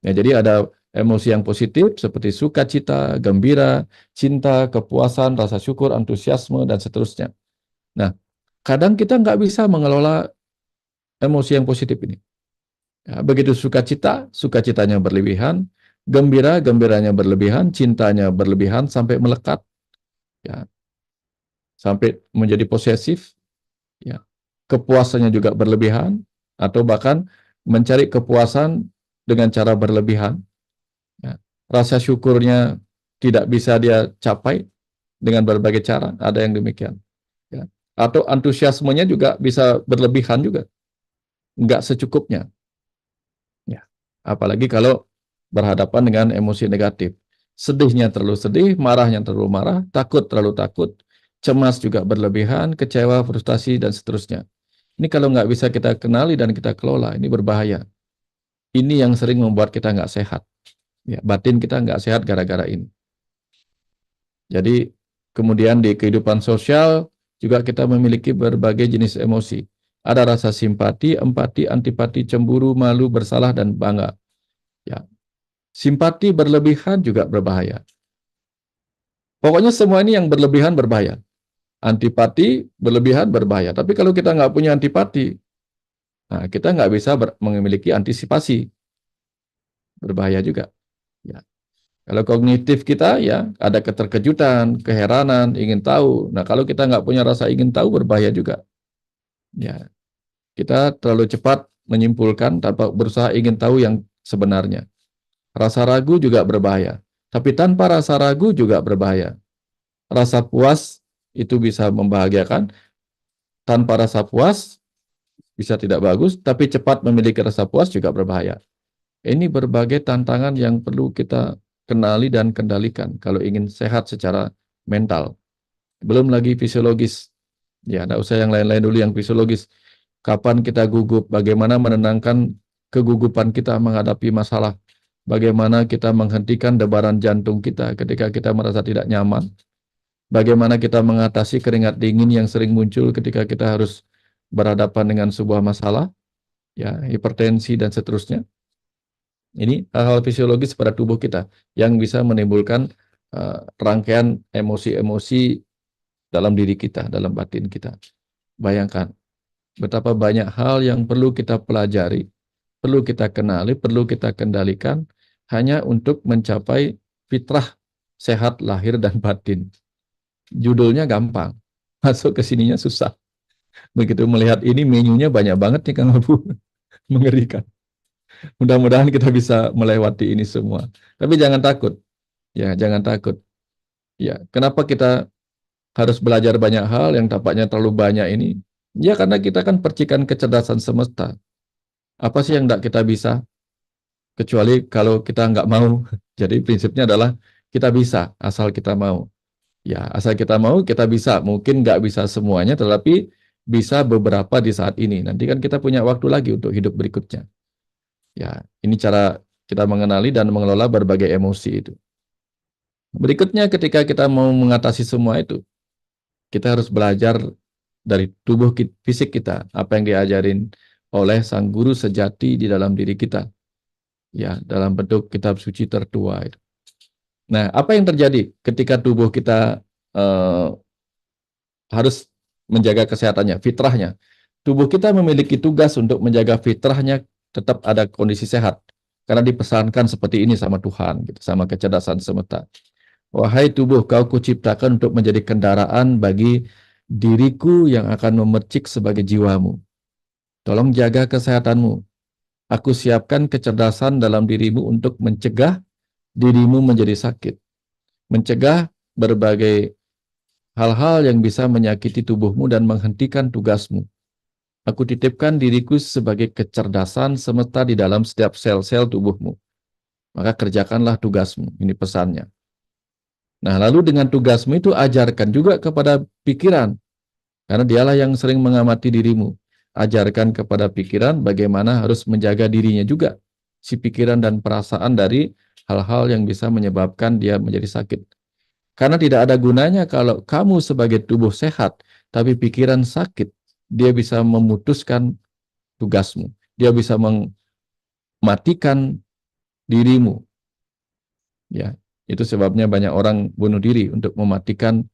Ya, jadi ada emosi yang positif seperti sukacita, gembira, cinta, kepuasan, rasa syukur, antusiasme, dan seterusnya. Nah, kadang kita nggak bisa mengelola emosi yang positif ini. Ya, begitu sukacita, sukacitanya berlebihan, gembira, gembiranya berlebihan, cintanya berlebihan sampai melekat, ya, sampai menjadi posesif, ya. Kepuasannya juga berlebihan, atau bahkan mencari kepuasan dengan cara berlebihan. Ya. Rasa syukurnya tidak bisa dia capai dengan berbagai cara, ada yang demikian. Ya. Atau antusiasmenya juga bisa berlebihan juga, nggak secukupnya. Ya. Apalagi kalau berhadapan dengan emosi negatif. Sedihnya terlalu sedih, marahnya terlalu marah, takut terlalu takut, cemas juga berlebihan, kecewa, frustasi, dan seterusnya. Ini kalau nggak bisa kita kenali dan kita kelola, ini berbahaya. Ini yang sering membuat kita nggak sehat. Ya, batin kita nggak sehat gara-gara ini. Jadi kemudian di kehidupan sosial juga kita memiliki berbagai jenis emosi. Ada rasa simpati, empati, antipati, cemburu, malu, bersalah, dan bangga. Ya, simpati berlebihan juga berbahaya. Pokoknya semua ini yang berlebihan berbahaya. Antipati berlebihan berbahaya. Tapi kalau kita nggak punya antipati, nah, kita nggak bisa memiliki antisipasi, berbahaya juga. Ya. Kalau kognitif kita ya ada keterkejutan, keheranan, ingin tahu. Nah kalau kita nggak punya rasa ingin tahu berbahaya juga. Ya, kita terlalu cepat menyimpulkan tanpa berusaha ingin tahu yang sebenarnya. Rasa ragu juga berbahaya. Tapi tanpa rasa ragu juga berbahaya. Rasa puas itu bisa membahagiakan. Tanpa rasa puas bisa tidak bagus, tapi cepat memiliki rasa puas juga berbahaya. Ini berbagai tantangan yang perlu kita kenali dan kendalikan kalau ingin sehat secara mental. Belum lagi fisiologis. Ya, tidak usah yang lain-lain dulu, yang fisiologis. Kapan kita gugup, bagaimana menenangkan kegugupan kita menghadapi masalah. Bagaimana kita menghentikan debaran jantung kita ketika kita merasa tidak nyaman. Bagaimana kita mengatasi keringat dingin yang sering muncul ketika kita harus berhadapan dengan sebuah masalah, ya, hipertensi dan seterusnya. Ini hal-hal fisiologis pada tubuh kita yang bisa menimbulkan rangkaian emosi-emosi dalam diri kita, dalam batin kita. Bayangkan betapa banyak hal yang perlu kita pelajari, perlu kita kenali, perlu kita kendalikan hanya untuk mencapai fitrah sehat lahir dan batin. Judulnya gampang, masuk ke sininya susah. Begitu melihat ini menunya banyak banget nih Kang Abu, mengerikan. Mudah-mudahan kita bisa melewati ini semua. Tapi jangan takut. Ya, jangan takut. Ya, kenapa kita harus belajar banyak hal yang tampaknya terlalu banyak ini? Ya, karena kita kan percikan kecerdasan semesta. Apa sih yang tidak kita bisa? Kecuali kalau kita nggak mau. Jadi prinsipnya adalah kita bisa, asal kita mau. Ya, asal kita mau, kita bisa. Mungkin nggak bisa semuanya, tetapi bisa beberapa di saat ini. Nanti kan kita punya waktu lagi untuk hidup berikutnya. Ya, ini cara kita mengenali dan mengelola berbagai emosi itu. Berikutnya ketika kita mau mengatasi semua itu, kita harus belajar dari tubuh fisik kita, apa yang diajarin oleh sang guru sejati di dalam diri kita. Ya, dalam bentuk kitab suci tertua itu. Nah, apa yang terjadi ketika tubuh kita harus menjaga kesehatannya, fitrahnya? Tubuh kita memiliki tugas untuk menjaga fitrahnya tetap ada kondisi sehat. Karena dipesankan seperti ini sama Tuhan, gitu, sama kecerdasan semesta. Wahai tubuh, kau kuciptakan untuk menjadi kendaraan bagi diriku yang akan memercik sebagai jiwamu. Tolong jaga kesehatanmu. Aku siapkan kecerdasan dalam dirimu untuk mencegah dirimu menjadi sakit. Mencegah berbagai hal-hal yang bisa menyakiti tubuhmu dan menghentikan tugasmu. Aku titipkan diriku sebagai kecerdasan semesta di dalam setiap sel-sel tubuhmu. Maka kerjakanlah tugasmu. Ini pesannya. Nah, lalu dengan tugasmu itu ajarkan juga kepada pikiran. Karena dialah yang sering mengamati dirimu. Ajarkan kepada pikiran bagaimana harus menjaga dirinya juga. Si pikiran dan perasaan dari hal-hal yang bisa menyebabkan dia menjadi sakit. Karena tidak ada gunanya kalau kamu sebagai tubuh sehat, tapi pikiran sakit, dia bisa memutuskan tugasmu. Dia bisa mematikan dirimu. Ya, itu sebabnya banyak orang bunuh diri untuk mematikan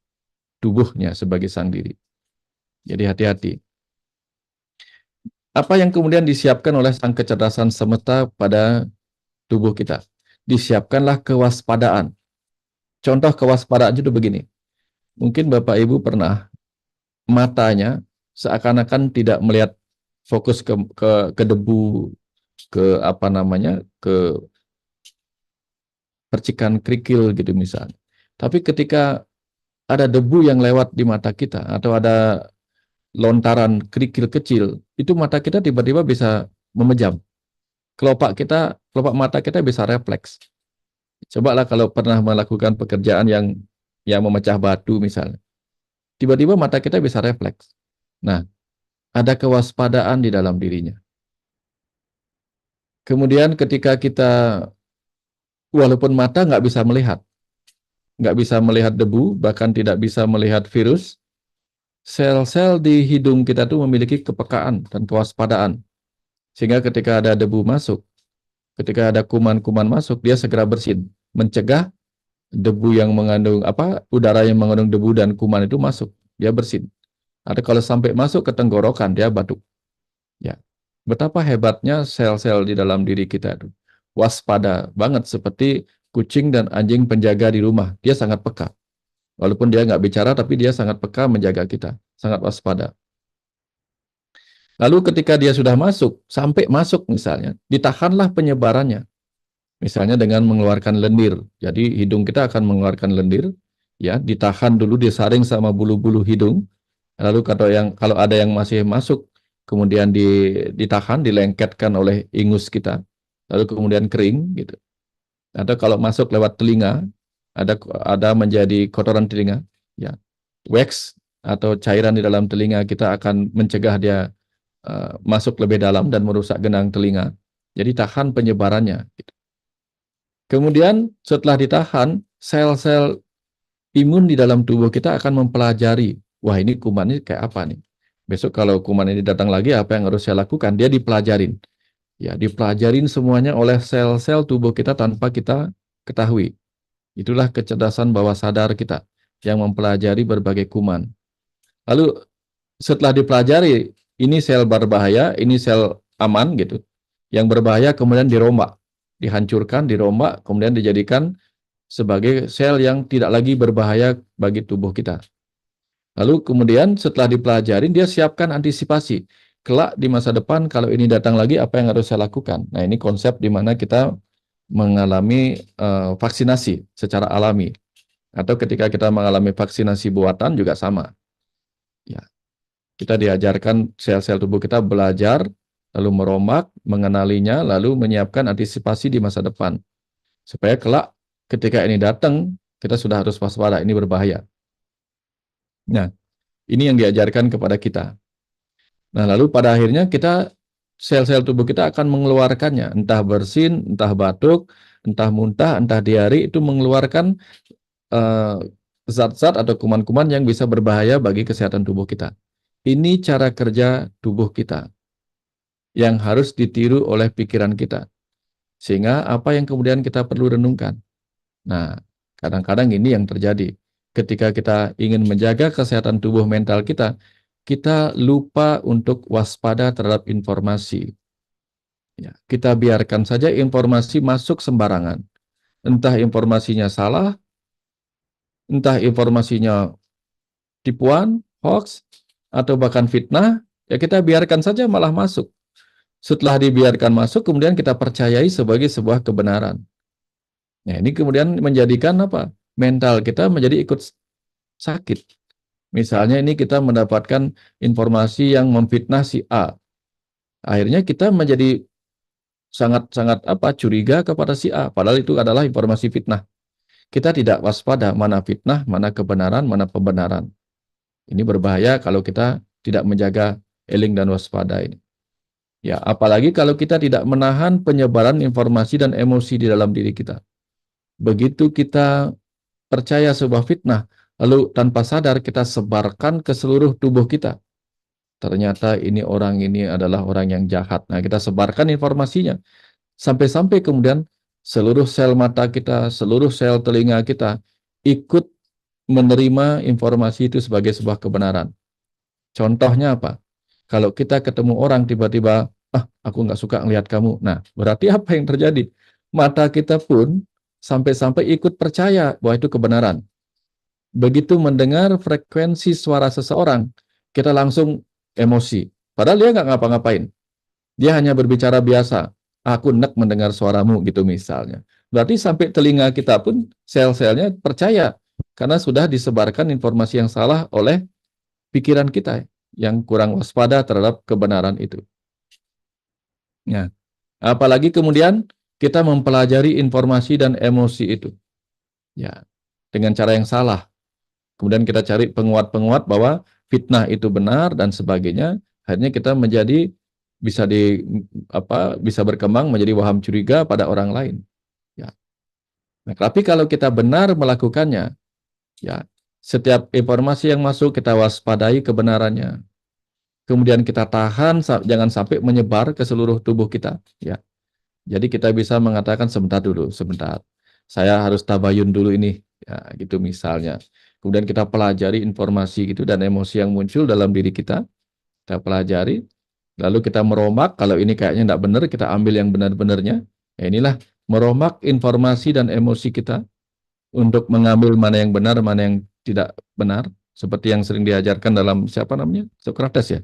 tubuhnya sebagai sang diri. Jadi hati-hati. Apa yang kemudian disiapkan oleh sang kecerdasan semesta pada tubuh kita? Disiapkanlah kewaspadaan. Contoh kewaspadaan itu begini. Mungkin Bapak Ibu pernah matanya seakan-akan tidak melihat fokus ke debu, ke apa namanya, ke percikan kerikil gitu misalnya. Tapi ketika ada debu yang lewat di mata kita atau ada lontaran kerikil kecil, itu mata kita tiba-tiba bisa memejam. Kelopak mata kita bisa refleks. Cobalah kalau pernah melakukan pekerjaan yang memecah batu misalnya. Tiba-tiba mata kita bisa refleks. Nah, ada kewaspadaan di dalam dirinya. Kemudian ketika kita, walaupun mata nggak bisa melihat debu, bahkan tidak bisa melihat virus, sel-sel di hidung kita tuh memiliki kepekaan dan kewaspadaan. Sehingga ketika ada debu masuk, ketika ada kuman-kuman masuk, dia segera bersin, mencegah debu yang mengandung udara yang mengandung debu dan kuman itu masuk, dia bersin. Atau kalau sampai masuk ke tenggorokan, dia batuk. Ya, betapa hebatnya sel-sel di dalam diri kita itu. Waspada banget seperti kucing dan anjing penjaga di rumah. Dia sangat peka. Walaupun dia nggak bicara, tapi dia sangat peka menjaga kita. Sangat waspada. Lalu ketika dia sudah masuk, sampai masuk misalnya, ditahanlah penyebarannya. Misalnya dengan mengeluarkan lendir. Jadi hidung kita akan mengeluarkan lendir, ya, ditahan dulu, disaring sama bulu-bulu hidung. Lalu kalau ada yang masih masuk, kemudian ditahan, dilengketkan oleh ingus kita, lalu kemudian kering gitu. Atau kalau masuk lewat telinga, ada menjadi kotoran telinga, ya, wax atau cairan di dalam telinga kita akan mencegah dia masuk lebih dalam dan merusak genang telinga. Jadi tahan penyebarannya. Gitu. Kemudian setelah ditahan, sel-sel imun di dalam tubuh kita akan mempelajari, wah ini kuman ini kayak apa nih? Besok kalau kuman ini datang lagi, apa yang harus saya lakukan? Dia dipelajarin. Ya, dipelajarin semuanya oleh sel-sel tubuh kita tanpa kita ketahui. Itulah kecerdasan bawah sadar kita yang mempelajari berbagai kuman. Lalu setelah dipelajari, ini sel berbahaya, ini sel aman gitu. Yang berbahaya kemudian dirombak, dihancurkan, dirombak, kemudian dijadikan sebagai sel yang tidak lagi berbahaya bagi tubuh kita. Lalu kemudian setelah dipelajari, dia siapkan antisipasi. Kelak di masa depan kalau ini datang lagi, apa yang harus saya lakukan? Nah, ini konsep di mana kita mengalami vaksinasi secara alami. Atau ketika kita mengalami vaksinasi buatan juga sama. Ya, kita diajarkan sel-sel tubuh kita belajar, lalu merombak, mengenalinya, lalu menyiapkan antisipasi di masa depan. Supaya kelak ketika ini datang, kita sudah harus waspada, ini berbahaya. Nah, ini yang diajarkan kepada kita. Nah, lalu pada akhirnya sel-sel tubuh kita akan mengeluarkannya, entah bersin, entah batuk, entah muntah, entah diare, itu mengeluarkan zat-zat atau kuman-kuman yang bisa berbahaya bagi kesehatan tubuh kita. Ini cara kerja tubuh kita yang harus ditiru oleh pikiran kita. Sehingga apa yang kemudian kita perlu renungkan. Nah, kadang-kadang ini yang terjadi. Ketika kita ingin menjaga kesehatan tubuh mental kita lupa untuk waspada terhadap informasi. Ya, kita biarkan saja informasi masuk sembarangan. Entah informasinya salah, entah informasinya tipuan, hoax, atau bahkan fitnah, ya kita biarkan saja malah masuk. Setelah dibiarkan masuk, kemudian kita percayai sebagai sebuah kebenaran. Nah, ini kemudian menjadikan apa? Mental kita menjadi ikut sakit. Misalnya ini kita mendapatkan informasi yang memfitnah si A. Akhirnya kita menjadi sangat-sangat curiga kepada si A, padahal itu adalah informasi fitnah. Kita tidak waspada mana fitnah, mana kebenaran, mana pembenaran. Ini berbahaya kalau kita tidak menjaga eling dan waspada ini. Ya, apalagi kalau kita tidak menahan penyebaran informasi dan emosi di dalam diri kita. Begitu kita percaya sebuah fitnah, lalu tanpa sadar kita sebarkan ke seluruh tubuh kita. Ternyata ini orang ini adalah orang yang jahat. Nah, kita sebarkan informasinya. Sampai-sampai kemudian seluruh sel mata kita, seluruh sel telinga kita ikut menerima informasi itu sebagai sebuah kebenaran. Contohnya apa? Kalau kita ketemu orang tiba-tiba, aku nggak suka ngelihat kamu. Nah, berarti apa yang terjadi? Mata kita pun sampai-sampai ikut percaya bahwa itu kebenaran. Begitu mendengar frekuensi suara seseorang, kita langsung emosi. Padahal dia nggak ngapa-ngapain. Dia hanya berbicara biasa. Aku enak mendengar suaramu gitu misalnya. Berarti sampai telinga kita pun sel-selnya percaya. Karena sudah disebarkan informasi yang salah oleh pikiran kita yang kurang waspada terhadap kebenaran itu. Nah, apalagi kemudian kita mempelajari informasi dan emosi itu. Ya, dengan cara yang salah. Kemudian kita cari penguat-penguat bahwa fitnah itu benar dan sebagainya. Akhirnya kita menjadi bisa berkembang menjadi waham curiga pada orang lain. Ya. Nah, tapi kalau kita benar melakukannya, ya, setiap informasi yang masuk kita waspadai kebenarannya. Kemudian kita tahan jangan sampai menyebar ke seluruh tubuh kita, ya. Jadi kita bisa mengatakan sebentar dulu, sebentar. Saya harus tabayun dulu ini, ya, gitu misalnya. Kemudian kita pelajari informasi gitu dan emosi yang muncul dalam diri kita pelajari, lalu kita meromak, kalau ini kayaknya tidak benar, kita ambil yang benar-benarnya. Ya inilah meromak informasi dan emosi kita untuk mengambil mana yang benar, mana yang tidak benar, seperti yang sering diajarkan dalam siapa namanya? Socrates ya?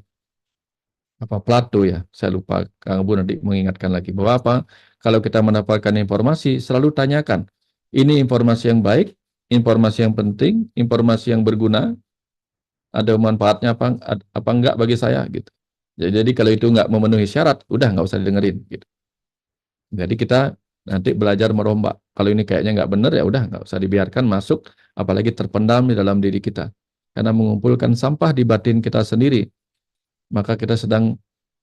Apa Plato ya? Saya lupa, Kang Bu nanti mengingatkan lagi bahwa apa? Kalau kita mendapatkan informasi, selalu tanyakan, ini informasi yang baik, informasi yang penting, informasi yang berguna, ada manfaatnya apa enggak bagi saya gitu. Jadi kalau itu enggak memenuhi syarat, udah enggak usah didengerin gitu. Jadi kita nanti belajar merombak. Kalau ini kayaknya enggak benar ya udah enggak usah dibiarkan masuk, apalagi terpendam di dalam diri kita. Karena mengumpulkan sampah di batin kita sendiri, maka kita sedang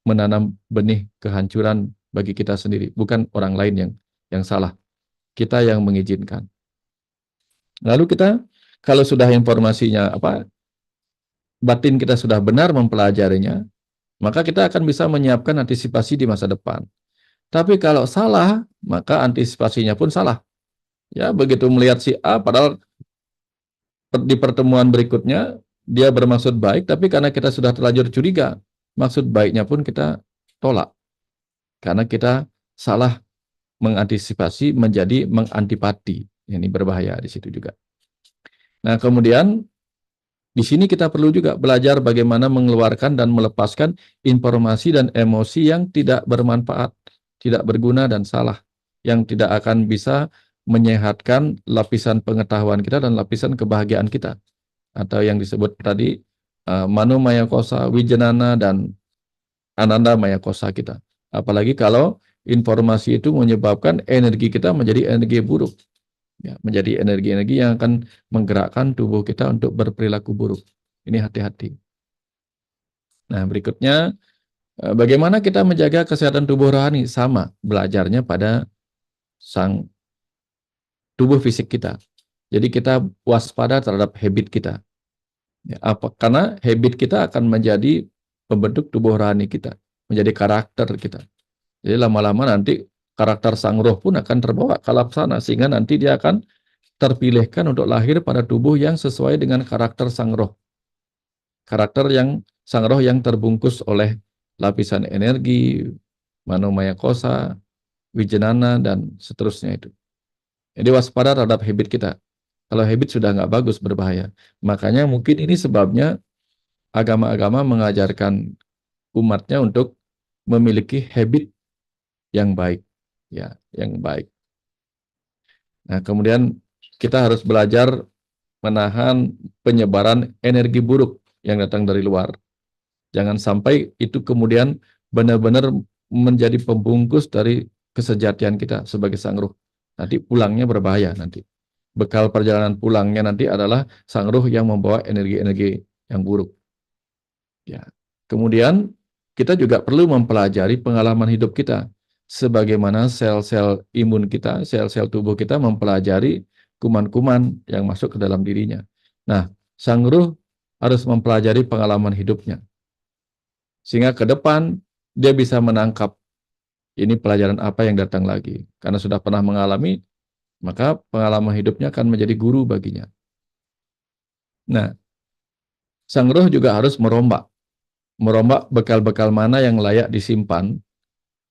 menanam benih kehancuran bagi kita sendiri, bukan orang lain yang salah. Kita yang mengizinkan. Lalu kita kalau sudah informasinya batin kita sudah benar mempelajarinya, maka kita akan bisa menyiapkan antisipasi di masa depan. Tapi kalau salah, maka antisipasinya pun salah. Ya, begitu melihat si A, padahal di pertemuan berikutnya dia bermaksud baik, tapi karena kita sudah terlanjur curiga, maksud baiknya pun kita tolak. Karena kita salah mengantisipasi menjadi mengantipati. Ini berbahaya di situ juga. Nah, kemudian di sini kita perlu juga belajar bagaimana mengeluarkan dan melepaskan informasi dan emosi yang tidak bermanfaat, tidak berguna dan salah, yang tidak akan bisa menyehatkan lapisan pengetahuan kita dan lapisan kebahagiaan kita. Atau yang disebut tadi Mano Maya Kosa, Wijanana, dan Ananda Maya Kosa kita. Apalagi kalau informasi itu menyebabkan energi kita menjadi energi buruk. Ya, menjadi energi-energi yang akan menggerakkan tubuh kita untuk berperilaku buruk. Ini hati-hati. Nah, berikutnya, bagaimana kita menjaga kesehatan tubuh rohani? Sama, belajarnya pada sang tubuh fisik kita. Jadi kita waspada terhadap habit kita. Ya, karena habit kita akan menjadi pembentuk tubuh rohani kita, menjadi karakter kita. Jadi lama-lama nanti karakter sang roh pun akan terbawa ke laksana, sehingga nanti dia akan terpilihkan untuk lahir pada tubuh yang sesuai dengan karakter sang roh. Karakter yang sang roh yang terbungkus oleh lapisan energi, manomaya kosa, wijanana, dan seterusnya itu. Jadi waspada terhadap habit kita. Kalau habit sudah nggak bagus, berbahaya. Makanya mungkin ini sebabnya agama-agama mengajarkan umatnya untuk memiliki habit yang baik. Ya, yang baik. Nah, kemudian kita harus belajar menahan penyebaran energi buruk yang datang dari luar. Jangan sampai itu kemudian benar-benar menjadi pembungkus dari kesejatian kita sebagai sang ruh. Nanti pulangnya berbahaya nanti. Bekal perjalanan pulangnya nanti adalah sang ruh yang membawa energi-energi yang buruk. Ya. Kemudian kita juga perlu mempelajari pengalaman hidup kita. Sebagaimana sel-sel imun kita, sel-sel tubuh kita mempelajari kuman-kuman yang masuk ke dalam dirinya. Nah, sang ruh harus mempelajari pengalaman hidupnya. Sehingga ke depan dia bisa menangkap ini pelajaran apa yang datang lagi. Karena sudah pernah mengalami, maka pengalaman hidupnya akan menjadi guru baginya. Nah, sang ruh juga harus merombak bekal-bekal mana yang layak disimpan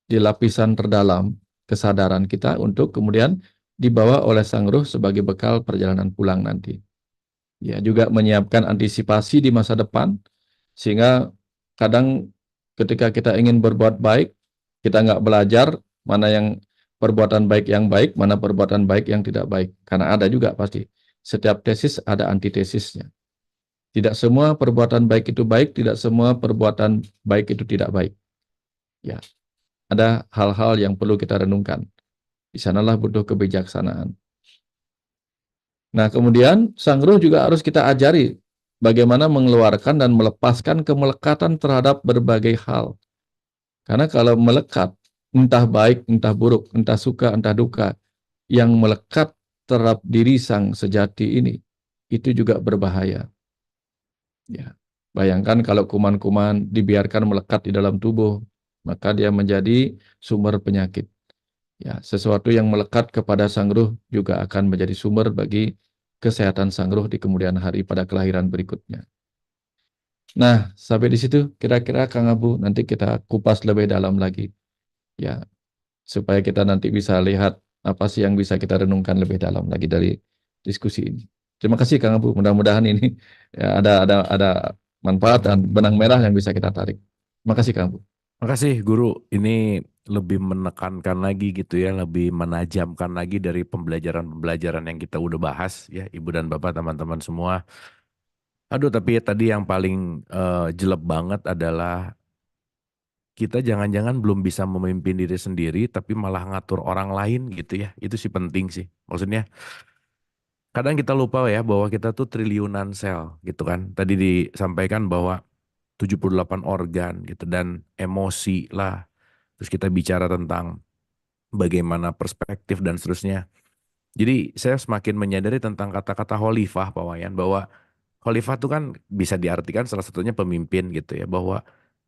di lapisan terdalam kesadaran kita untuk kemudian dibawa oleh sang ruh sebagai bekal perjalanan pulang nanti. Ya, juga menyiapkan antisipasi di masa depan, sehingga kadang ketika kita ingin berbuat baik, kita nggak belajar mana yang perbuatan baik yang baik, mana perbuatan baik yang tidak baik. Karena ada juga pasti. Setiap tesis ada antitesisnya. Tidak semua perbuatan baik itu baik, tidak semua perbuatan baik itu tidak baik. Ya, ada hal-hal yang perlu kita renungkan. Di sanalah butuh kebijaksanaan. Nah, kemudian sang ruh juga harus kita ajari bagaimana mengeluarkan dan melepaskan kemelekatan terhadap berbagai hal. Karena kalau melekat, entah baik, entah buruk, entah suka, entah duka, yang melekat terhadap diri sang sejati ini, itu juga berbahaya. Ya. Bayangkan kalau kuman-kuman dibiarkan melekat di dalam tubuh, maka dia menjadi sumber penyakit. Ya, sesuatu yang melekat kepada sang ruh juga akan menjadi sumber bagi kesehatan sang ruh di kemudian hari pada kelahiran berikutnya. Nah, sampai di situ kira-kira Kang Abu nanti kita kupas lebih dalam lagi ya, supaya kita nanti bisa lihat apa sih yang bisa kita renungkan lebih dalam lagi dari diskusi ini. Terima kasih Kang Abu, mudah-mudahan ini ya, ada manfaat dan benang merah yang bisa kita tarik. Terima kasih Kang Abu. Makasih guru, ini lebih menekankan lagi gitu ya, lebih menajamkan lagi dari pembelajaran-pembelajaran yang kita udah bahas ya, Ibu dan Bapak, teman-teman semua. Aduh, tapi tadi yang paling jelek banget adalah kita jangan-jangan belum bisa memimpin diri sendiri, tapi malah ngatur orang lain gitu ya. Itu sih penting sih. Maksudnya kadang kita lupa ya bahwa kita tuh triliunan sel gitu kan. Tadi disampaikan bahwa 78 organ gitu dan emosi lah. Terus kita bicara tentang bagaimana perspektif dan seterusnya. Jadi saya semakin menyadari tentang kata-kata khalifah Pak Wayan, bahwa khalifah itu kan bisa diartikan salah satunya pemimpin gitu ya, bahwa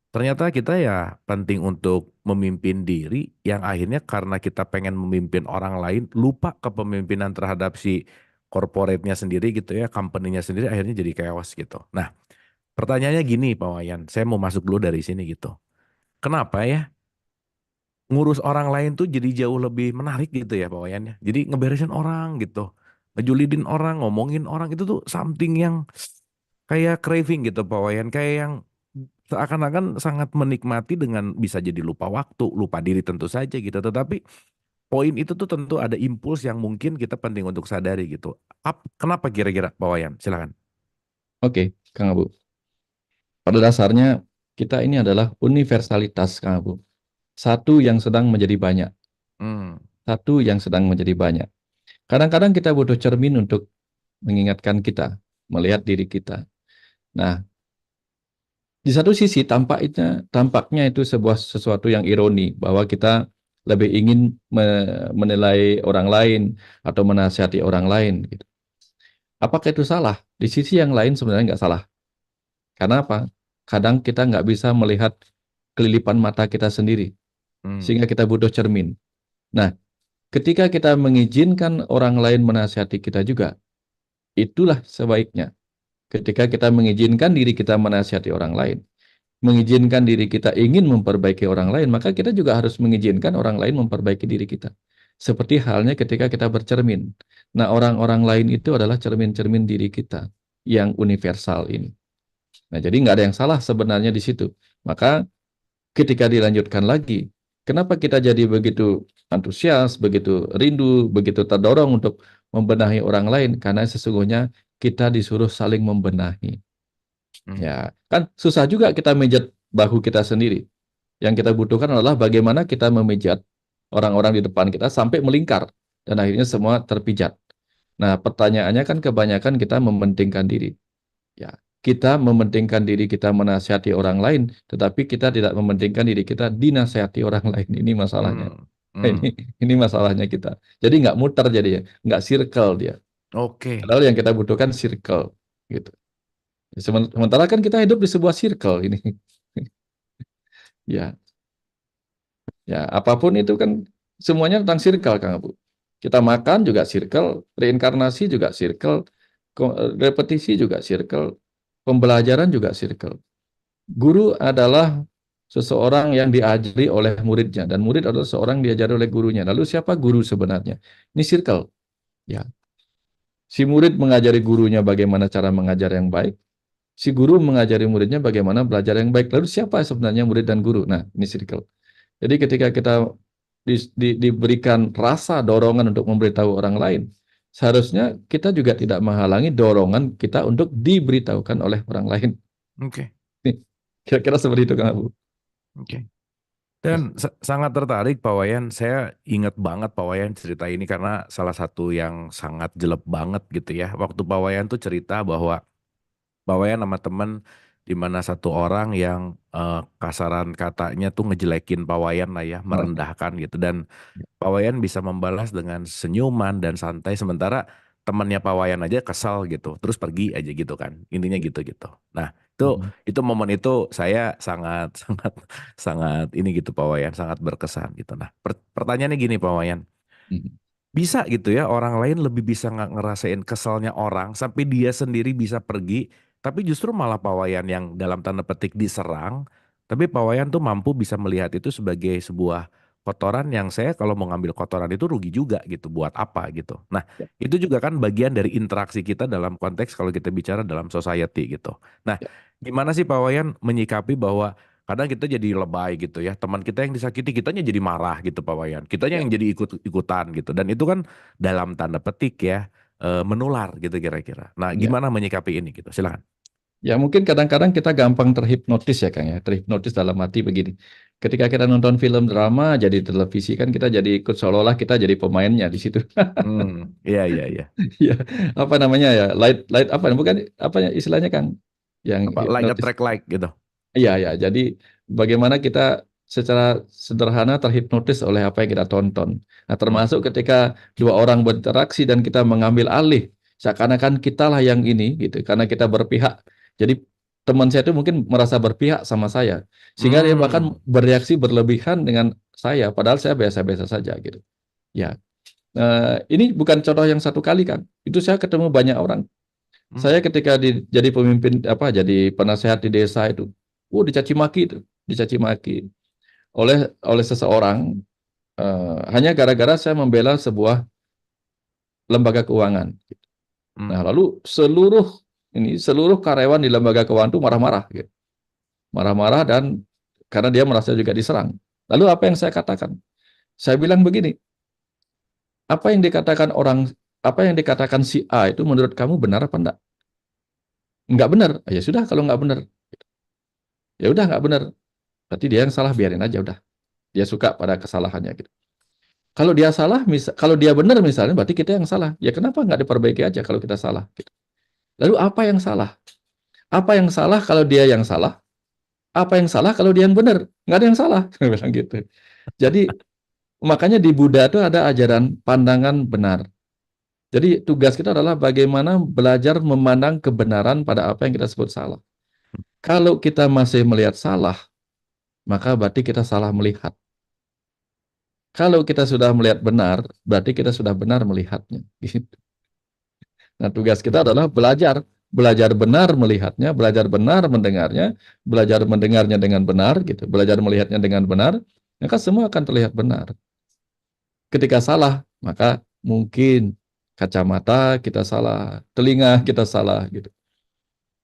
ternyata kita ya penting untuk memimpin diri yang akhirnya karena kita pengen memimpin orang lain lupa kepemimpinan terhadap si corporate-nya sendiri gitu ya, company-nya sendiri, akhirnya jadi chaos gitu. Nah, pertanyaannya gini Pak Wayan, saya mau masuk dulu dari sini gitu. Kenapa ya ngurus orang lain tuh jadi jauh lebih menarik gitu ya Pak Wayan ya. Jadi ngeberesin orang gitu. Ngejulidin orang, ngomongin orang itu tuh something yang kayak craving gitu Pak Wayan. Kayak yang seakan-akan sangat menikmati dengan bisa jadi lupa waktu, lupa diri tentu saja gitu. Tetapi poin itu tuh tentu ada impuls yang mungkin kita penting untuk sadari gitu. Kenapa kira-kira Pak Wayan? Silakan. Oke, Kang Abu. Pada dasarnya kita ini adalah universalitas, Kang Abu. Satu yang sedang menjadi banyak. Hmm, Satu yang sedang menjadi banyak. Kadang-kadang kita butuh cermin untuk mengingatkan kita, melihat diri kita. Nah, di satu sisi tampaknya itu sebuah sesuatu yang ironi bahwa kita lebih ingin menilai orang lain atau menasihati orang lain gitu. Apakah itu salah? Di sisi yang lain sebenarnya nggak salah. Karena apa? Kadang kita nggak bisa melihat kelilipan mata kita sendiri, hmm, sehingga kita butuh cermin. Nah, ketika kita mengizinkan orang lain menasihati kita juga, itulah sebaiknya. Ketika kita mengizinkan diri kita menasihati orang lain, mengizinkan diri kita ingin memperbaiki orang lain, maka kita juga harus mengizinkan orang lain memperbaiki diri kita. Seperti halnya ketika kita bercermin. Nah, orang-orang lain itu adalah cermin-cermin diri kita yang universal ini. Nah, jadi nggak ada yang salah sebenarnya di situ. Maka ketika dilanjutkan lagi, kenapa kita jadi begitu antusias, begitu rindu, begitu terdorong untuk membenahi orang lain? Karena sesungguhnya kita disuruh saling membenahi. hmm, Ya, kan susah juga kita mijat bahu kita sendiri. Yang kita butuhkan adalah bagaimana kita memijat orang-orang di depan kita sampai melingkar dan akhirnya semua terpijat. Nah, pertanyaannya kan kebanyakan kita mementingkan diri. Ya, kita mementingkan diri kita menasihati orang lain, tetapi kita tidak mementingkan diri kita dinasihati orang lain. Ini masalahnya. Hmm. Ini Hmm. ini masalahnya kita. Jadi nggak muter jadinya, nggak circle dia. Oke. Padahal yang kita butuhkan circle, gitu. Sementara kan kita hidup di sebuah circle ini. Ya, ya apapun itu kan semuanya tentang circle, Kang Abu. Kita makan juga circle, reinkarnasi juga circle, repetisi juga circle, pembelajaran juga circle. Guru adalah seseorang yang diajari oleh muridnya, dan murid adalah seorang yang diajari oleh gurunya. Lalu siapa guru sebenarnya? Ini circle. Ya, si murid mengajari gurunya bagaimana cara mengajar yang baik, si guru mengajari muridnya bagaimana belajar yang baik. Lalu siapa sebenarnya murid dan guru? Nah, ini circle. Jadi ketika kita diberikan rasa dorongan untuk memberitahu orang lain, seharusnya kita juga tidak menghalangi dorongan kita untuk diberitahukan oleh orang lain. Oke. Kira-kira seperti itu, Kang Abu. Oke. Dan sangat tertarik Pak Wayan, saya ingat banget Pak Wayan cerita ini karena salah satu yang sangat jelek banget gitu ya. Waktu Pak Wayan tuh cerita bahwa Pak Wayan sama temen di mana satu orang yang kasaran katanya tuh ngejelekin Pak Wayan lah ya, Oh, merendahkan gitu. Dan Pak Wayan bisa membalas dengan senyuman dan santai sementara temannya Pak Wayan aja kesal gitu, terus pergi aja gitu kan. Intinya gitu-gitu. Nah, itu mhm, itu momen itu saya sangat sangat sangat ini gitu Pak Wayan, sangat berkesan gitu. Nah, pertanyaannya gini Pak Wayan, mhm. bisa gitu ya orang lain lebih bisa nggak ngerasain keselnya orang sampai dia sendiri bisa pergi, tapi justru malah Pawayan yang dalam tanda petik diserang, tapi Pawayan tuh mampu bisa melihat itu sebagai sebuah kotoran yang saya kalau mau ngambil kotoran itu rugi juga gitu, buat apa gitu. Nah, Ya, itu juga kan bagian dari interaksi kita dalam konteks kalau kita bicara dalam society gitu. Nah, ya, gimana sih Pawayan menyikapi bahwa kadang kita jadi lebay gitu ya. Teman kita yang disakiti, kitanya jadi marah gitu Pak Wayan. Kitanya ya, yang jadi ikut-ikutan gitu. Dan itu kan dalam tanda petik ya, menular gitu kira-kira. Nah, ya. gimana menyikapi ini gitu? Silakan. Ya mungkin kadang-kadang kita gampang terhipnotis ya Kang ya. Terhipnotis dalam arti begini. Ketika kita nonton film drama jadi televisi kan kita jadi ikut seolah-olah kita jadi pemainnya di situ. Iya, iya, iya. Ya, apa namanya ya? Light light apa bukan apa ya istilahnya Kang? Yang Apa, like hipnotis. attract like gitu. Iya ya. Jadi bagaimana kita secara sederhana terhipnotis oleh apa yang kita tonton. Nah, Hmm. termasuk ketika dua orang berinteraksi dan kita mengambil alih seakan-akan kitalah yang ini gitu karena kita berpihak. Jadi teman saya itu mungkin merasa berpihak sama saya sehingga dia bahkan Hmm. bereaksi berlebihan dengan saya padahal saya biasa-biasa saja gitu. Ya. Ini bukan contoh yang satu kali kan. Itu saya ketemu banyak orang. Saya Hmm. ketika jadi pemimpin apa jadi penasehat di desa itu, dicaci maki itu, dicaci maki oleh oleh seseorang hanya gara-gara saya membela sebuah lembaga keuangan. Nah, Hmm. lalu seluruh karyawan di lembaga keuangan itu marah-marah, gitu. Marah-marah dan karena dia merasa juga diserang. Lalu apa yang saya katakan? Saya bilang begini, apa yang dikatakan apa yang dikatakan si A itu menurut kamu benar apa enggak? Enggak benar. Ya sudah kalau enggak benar, ya udah enggak benar. Berarti dia yang salah, biarin aja udah. Dia suka pada kesalahannya gitu. Kalau dia salah, kalau dia benar misalnya, berarti kita yang salah. Ya kenapa nggak diperbaiki aja kalau kita salah? Gitu. Lalu apa yang salah? Apa yang salah kalau dia yang salah? Apa yang salah kalau dia yang benar? Nggak ada yang salah. Bilang gitu. Jadi makanya di Buddha itu ada ajaran pandangan benar. Jadi tugas kita adalah bagaimana belajar memandang kebenaran pada apa yang kita sebut salah. Kalau kita masih melihat salah, maka berarti kita salah melihat. Kalau kita sudah melihat benar, berarti kita sudah benar melihatnya. Gitu. Nah, tugas kita adalah belajar, belajar benar melihatnya, belajar benar mendengarnya, belajar mendengarnya dengan benar, gitu, belajar melihatnya dengan benar, maka semua akan terlihat benar. Ketika salah, maka mungkin kacamata kita salah, telinga kita salah, gitu.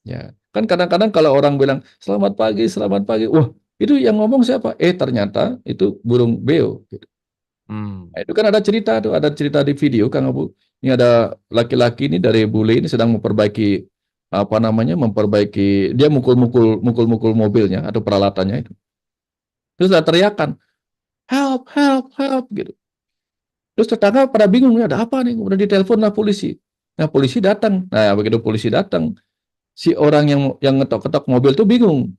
Ya, kan kadang-kadang kalau orang bilang selamat pagi, wah itu yang ngomong siapa? Ternyata itu burung beo. Gitu. Hmm. Nah, itu kan ada cerita di video Kang Abu. Ini ada laki-laki ini dari bule ini sedang memperbaiki apa namanya, memperbaiki dia mukul-mukul mobilnya atau peralatannya itu. Terus ada teriakan, help, help, help gitu. Terus tetangga pada bingung, ada apa nih? Kemudian ditelepon lah polisi. Nah, polisi datang. Nah, begitu polisi datang, Si orang yang ngetok-ketok mobil tuh bingung.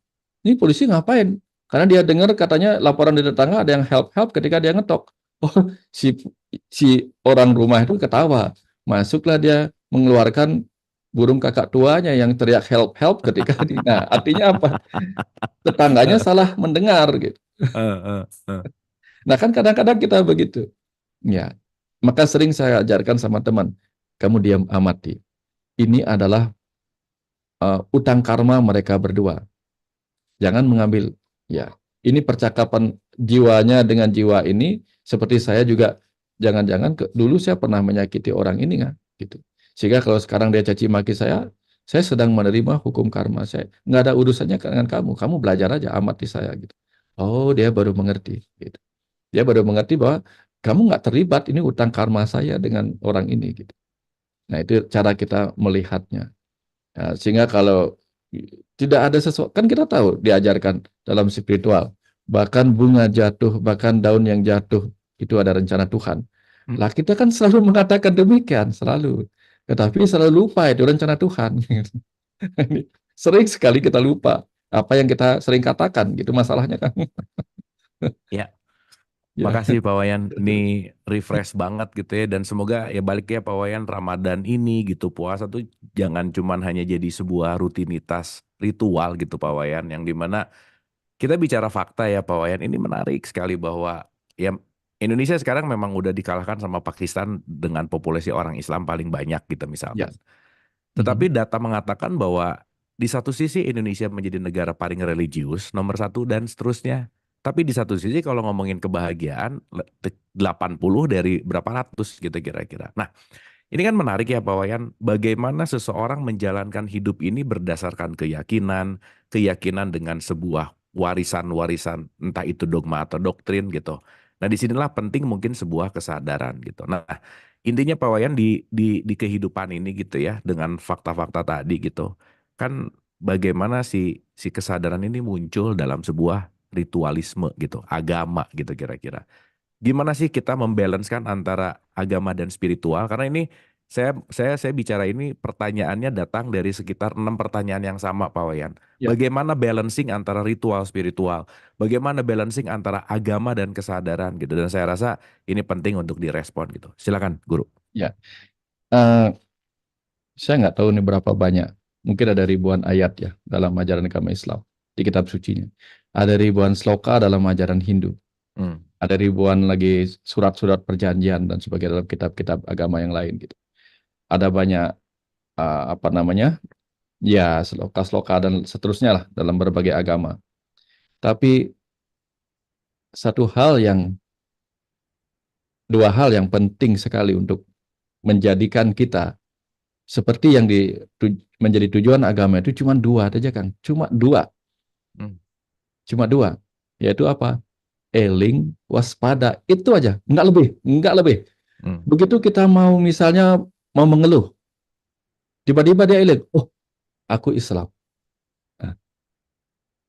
Ini polisi ngapain? Karena dia dengar katanya laporan dari tetangga ada yang help-help ketika dia ngetok. Oh, si si orang rumah itu ketawa. Masuklah dia mengeluarkan burung kakak tuanya yang teriak help-help ketika nah, artinya apa? Tetangganya salah mendengar gitu. Eh, eh. Nah, kan kadang-kadang kita begitu. Ya. Maka sering saya ajarkan sama teman, kamu diam amati. Ini adalah utang karma mereka berdua. Jangan mengambil, ya, ini percakapan jiwanya dengan jiwa ini, seperti saya juga, jangan-jangan dulu saya pernah menyakiti orang ini, nggak? Gitu. Sehingga kalau sekarang dia caci maki saya sedang menerima hukum karma saya. Nggak ada urusannya dengan kamu belajar aja, amati saya, gitu. Oh, dia baru mengerti, gitu. Dia baru mengerti bahwa kamu nggak terlibat, ini utang karma saya dengan orang ini, gitu. Nah, itu cara kita melihatnya. Ya, sehingga kalau tidak ada sesuatu, kan kita tahu diajarkan dalam spiritual, bahkan bunga jatuh, bahkan daun yang jatuh, itu ada rencana Tuhan. Hmm. Lah kita kan selalu mengatakan demikian, selalu. Tetapi selalu lupa itu rencana Tuhan. Sering sekali kita lupa apa yang kita sering katakan, gitu masalahnya kan. Ya, Ya, makasih Pak Wayan. Ini refresh banget gitu ya. Dan semoga ya baliknya Pak Wayan Ramadan ini gitu. Puasa tuh jangan cuman hanya jadi sebuah rutinitas ritual gitu Pak Wayan. Yang dimana kita bicara fakta ya Pak Wayan. Ini menarik sekali bahwa ya Indonesia sekarang memang udah dikalahkan sama Pakistan dengan populasi orang Islam paling banyak gitu ya. misalkan. Tetapi Mhm. data mengatakan bahwa di satu sisi Indonesia menjadi negara paling religius, nomor satu dan seterusnya. Tapi di satu sisi kalau ngomongin kebahagiaan, 80 dari berapa ratus gitu kira-kira. Nah, ini kan menarik ya Pak Wayan, bagaimana seseorang menjalankan hidup ini berdasarkan keyakinan, keyakinan dengan sebuah warisan-warisan, entah itu dogma atau doktrin gitu. Nah, disinilah penting mungkin sebuah kesadaran gitu. Nah, intinya Pak Wayan di kehidupan ini gitu ya, dengan fakta-fakta tadi gitu, kan bagaimana si kesadaran ini muncul dalam sebuah ritualisme gitu, agama gitu kira-kira. Gimana sih kita membalancekan antara agama dan spiritual? Karena ini saya bicara ini pertanyaannya datang dari sekitar 6 pertanyaan yang sama Pak Wayan. Ya, Bagaimana balancing antara ritual spiritual? Bagaimana balancing antara agama dan kesadaran gitu? Dan saya rasa ini penting untuk direspon gitu. Silakan Guru. ya. Eh, saya nggak tahu ini berapa banyak. Mungkin ada ribuan ayat ya dalam ajaran agama Islam di kitab sucinya. Ada ribuan sloka dalam ajaran Hindu. Hmm. Ada ribuan lagi surat-surat perjanjian dan sebagainya dalam kitab-kitab agama yang lain gitu. Ada banyak apa namanya? Ya, sloka-sloka dan seterusnya lah dalam berbagai agama. Tapi dua hal yang penting sekali untuk menjadikan kita seperti yang menjadi tujuan agama itu cuma dua aja, Kang. Hmm. Cuma dua. Yaitu apa? Eling, waspada. Itu aja. Enggak lebih. Enggak lebih. Hmm. Begitu kita mau misalnya mau mengeluh, tiba-tiba dia eling. Oh, aku Islam. Nah,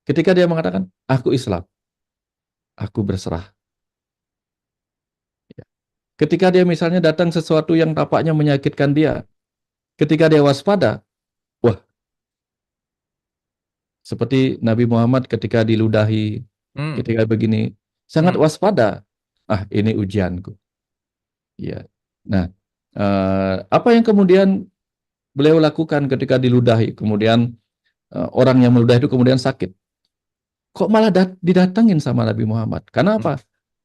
ketika dia mengatakan, aku Islam, aku berserah. Ya. Ketika dia misalnya datang sesuatu yang tampaknya menyakitkan dia, ketika dia waspada, wah, seperti Nabi Muhammad ketika diludahi, Hmm. ketika begini, sangat Hmm. waspada. Ah, ini ujianku. Ya. Nah, apa yang kemudian beliau lakukan ketika diludahi, kemudian orang yang meludahi itu kemudian sakit. Kok malah didatengin sama Nabi Muhammad? Karena Hmm. apa?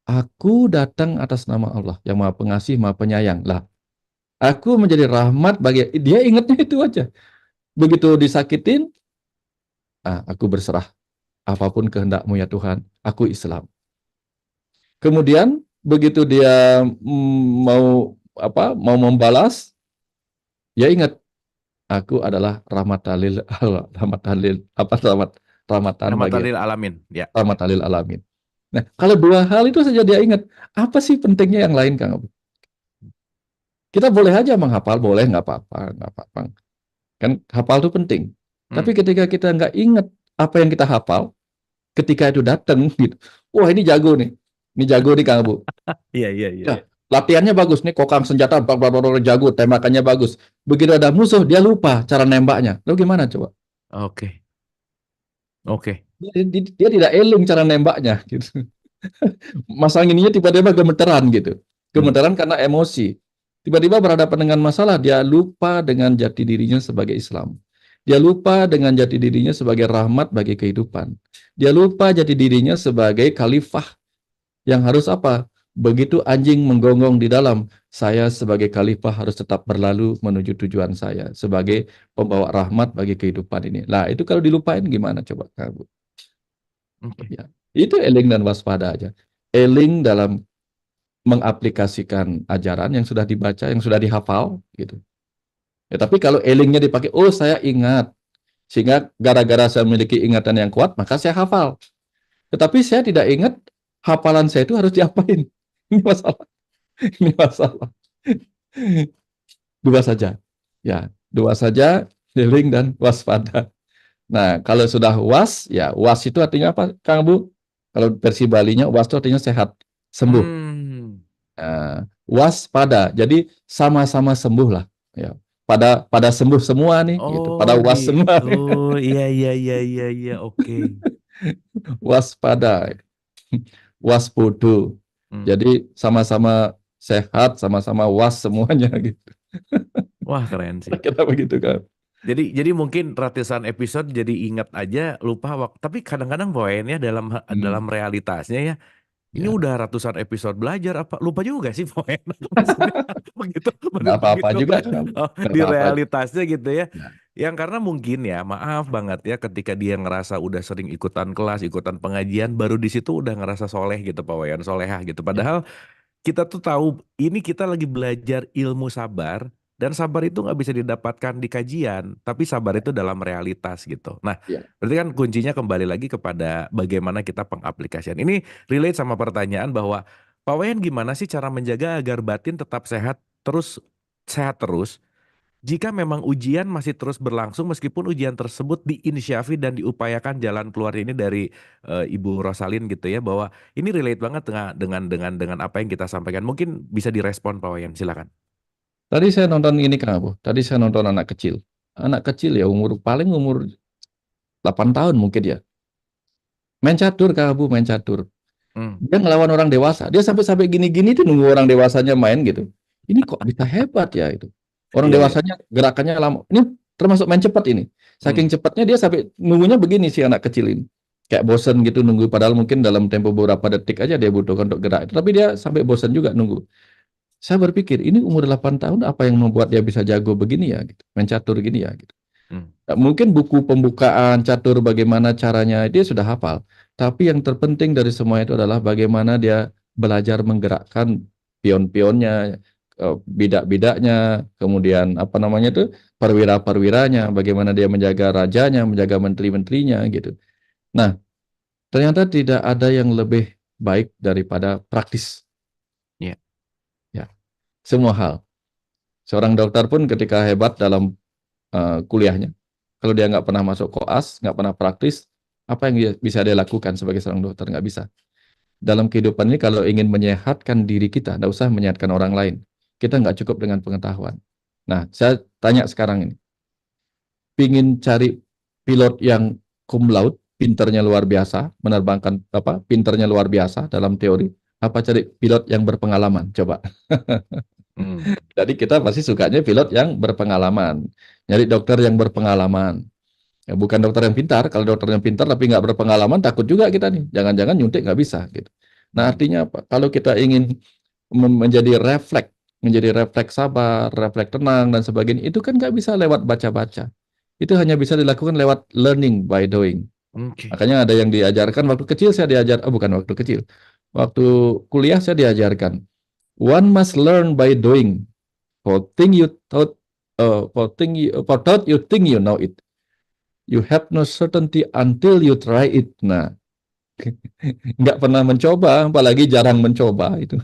Aku datang atas nama Allah yang Maha Pengasih, Maha Penyayang. Lah, aku menjadi rahmat bagi dia, ingatnya itu aja. Begitu disakitin, aku berserah. Apapun kehendakmu ya Tuhan, aku Islam. Kemudian begitu dia mau membalas, ya ingat aku adalah rahmatan bagi Rahmatan lil alamin. Ya, ya. rahmat lil alamin. Nah, kalau dua hal itu saja dia ingat, apa sih pentingnya yang lain, Kang Abu? Kita boleh aja menghafal, boleh nggak apa-apa, nggak apa-apa. Kan hafal itu penting. Tapi Hmm. ketika kita nggak ingat apa yang kita hafal, ketika itu datang, gitu, wah ini jago nih Kang Abu. Iya, iya, iya, Ya, iya. latihannya bagus nih, kokang senjata, jago, tembakannya bagus. Begitu ada musuh, dia lupa cara nembaknya. Lalu gimana coba? Oke. Oke. Dia tidak eling cara nembaknya gitu. Masang ininya tiba-tiba gemeteran gitu. Hmm. Gemeteran karena emosi. Tiba-tiba berhadapan dengan masalah, dia lupa dengan jati dirinya sebagai Islam. Dia lupa dengan jati dirinya sebagai rahmat bagi kehidupan. Dia lupa jati dirinya sebagai khalifah yang harus apa? Begitu anjing menggonggong di dalam, saya sebagai khalifah harus tetap berlalu menuju tujuan saya sebagai pembawa rahmat bagi kehidupan ini. Lah, itu kalau dilupain gimana coba kamu? Oke. Ya, itu eling dan waspada aja. Eling dalam mengaplikasikan ajaran yang sudah dibaca, yang sudah dihafal, gitu. Ya, tapi kalau elingnya dipakai, oh saya ingat, sehingga gara-gara saya memiliki ingatan yang kuat, maka saya hafal. Tetapi saya tidak ingat hafalan saya itu harus diapain. Ini masalah. Ini masalah. Dua saja. Ya, dua saja, eling dan waspada. Nah, kalau sudah was, ya was itu artinya apa, Kang Bu? Kalau versi Balinya, was itu artinya sehat, sembuh. Hmm. Waspada. Jadi sama-sama sembuh lah. Ya. Pada sembuh semua nih, gitu. Oh Pada was semua gitu. nih. Iya, iya, iya, iya, iya. Oke. Waspada, waspodo. Hmm. Jadi sama-sama sehat, sama-sama was semuanya gitu. Wah, keren sih. Kira begitu kan? Jadi mungkin ratusan episode jadi ingat aja lupa waktu. Tapi kadang-kadang poinnya dalam Hmm, realitasnya ya. Ini ya, udah ratusan episode belajar apa lupa juga sih poin. Maksudnya begitu nggak apa-apa begitu juga kan? Nggak di apa-apa. realitasnya gitu ya. Ya, Yang karena mungkin ya maaf banget ya ketika dia ngerasa udah sering ikutan kelas, ikutan pengajian, baru di situ udah ngerasa soleh gitu Pak Wayan, solehah gitu. ya, Padahal kita tuh tahu ini kita lagi belajar ilmu sabar dan sabar itu nggak bisa didapatkan di kajian, tapi sabar itu dalam realitas gitu. Nah, ya. berarti kan kuncinya kembali lagi kepada bagaimana kita pengaplikasian. Ini relate sama pertanyaan bahwa Pak Wayan gimana sih cara menjaga agar batin tetap sehat terus jika memang ujian masih terus berlangsung meskipun ujian tersebut diinisiasi dan diupayakan jalan keluar ini dari Ibu Rosalin gitu ya bahwa ini relate banget dengan apa yang kita sampaikan. Mungkin bisa direspon Pak Wayan, silakan. Tadi saya nonton ini Kang Abu. Tadi saya nonton anak kecil. Anak kecil ya paling umur 8 tahun mungkin ya. Main catur Kang Abu, main catur. Hmm. Dia ngelawan orang dewasa. Dia sampai-sampai gini-gini tuh nunggu orang dewasanya main gitu. Ini kok bisa hebat ya itu. Orang Iya, iya. dewasanya gerakannya lama. Ini termasuk main cepat ini. Hmm. Saking cepatnya dia sampai nunggunya begini si anak kecil ini. Kayak bosen gitu nunggu. Padahal mungkin dalam tempo beberapa detik aja dia butuhkan untuk gerak. Tapi dia sampai bosen juga nunggu. Saya berpikir ini umur 8 tahun apa yang membuat dia bisa jago begini ya gitu. Main catur gini ya gitu. Hmm. Mungkin buku pembukaan catur bagaimana caranya dia sudah hafal. Tapi yang terpenting dari semua itu adalah bagaimana dia belajar menggerakkan pion-pionnya, bidak-bidaknya, kemudian apa namanya itu perwira-perwiranya, bagaimana dia menjaga rajanya, menjaga menteri-menterinya gitu. Nah, ternyata tidak ada yang lebih baik daripada praktis. Iya. Ya, semua hal. Seorang dokter pun ketika hebat dalam kuliahnya. Kalau dia nggak pernah masuk koas, nggak pernah praktis, apa yang bisa dia lakukan sebagai seorang dokter? Nggak bisa. Dalam kehidupan ini kalau ingin menyehatkan diri kita, nggak usah menyehatkan orang lain. Kita nggak cukup dengan pengetahuan. Nah, saya tanya sekarang ini, pingin cari pilot yang cum laude, pinternya luar biasa, menerbangkan apa, pinternya luar biasa dalam teori, apa cari pilot yang berpengalaman? Coba. Hmm. Jadi kita pasti sukanya pilot yang berpengalaman, nyari dokter yang berpengalaman. Ya, bukan dokter yang pintar. Kalau dokter yang pintar tapi nggak berpengalaman, takut juga kita nih. Jangan-jangan nyuntik nggak bisa gitu. Nah, Hmm. artinya apa? Kalau kita ingin menjadi refleks sabar, refleks tenang dan sebagainya, itu kan nggak bisa lewat baca-baca. Itu hanya bisa dilakukan lewat learning by doing. Oke. Makanya ada yang diajarkan waktu kecil saya diajar, oh bukan waktu kecil, waktu kuliah saya diajarkan. One must learn by doing. For thought you think you know it. You have no certainty until you try it. Nah, nggak pernah mencoba, apalagi jarang mencoba itu.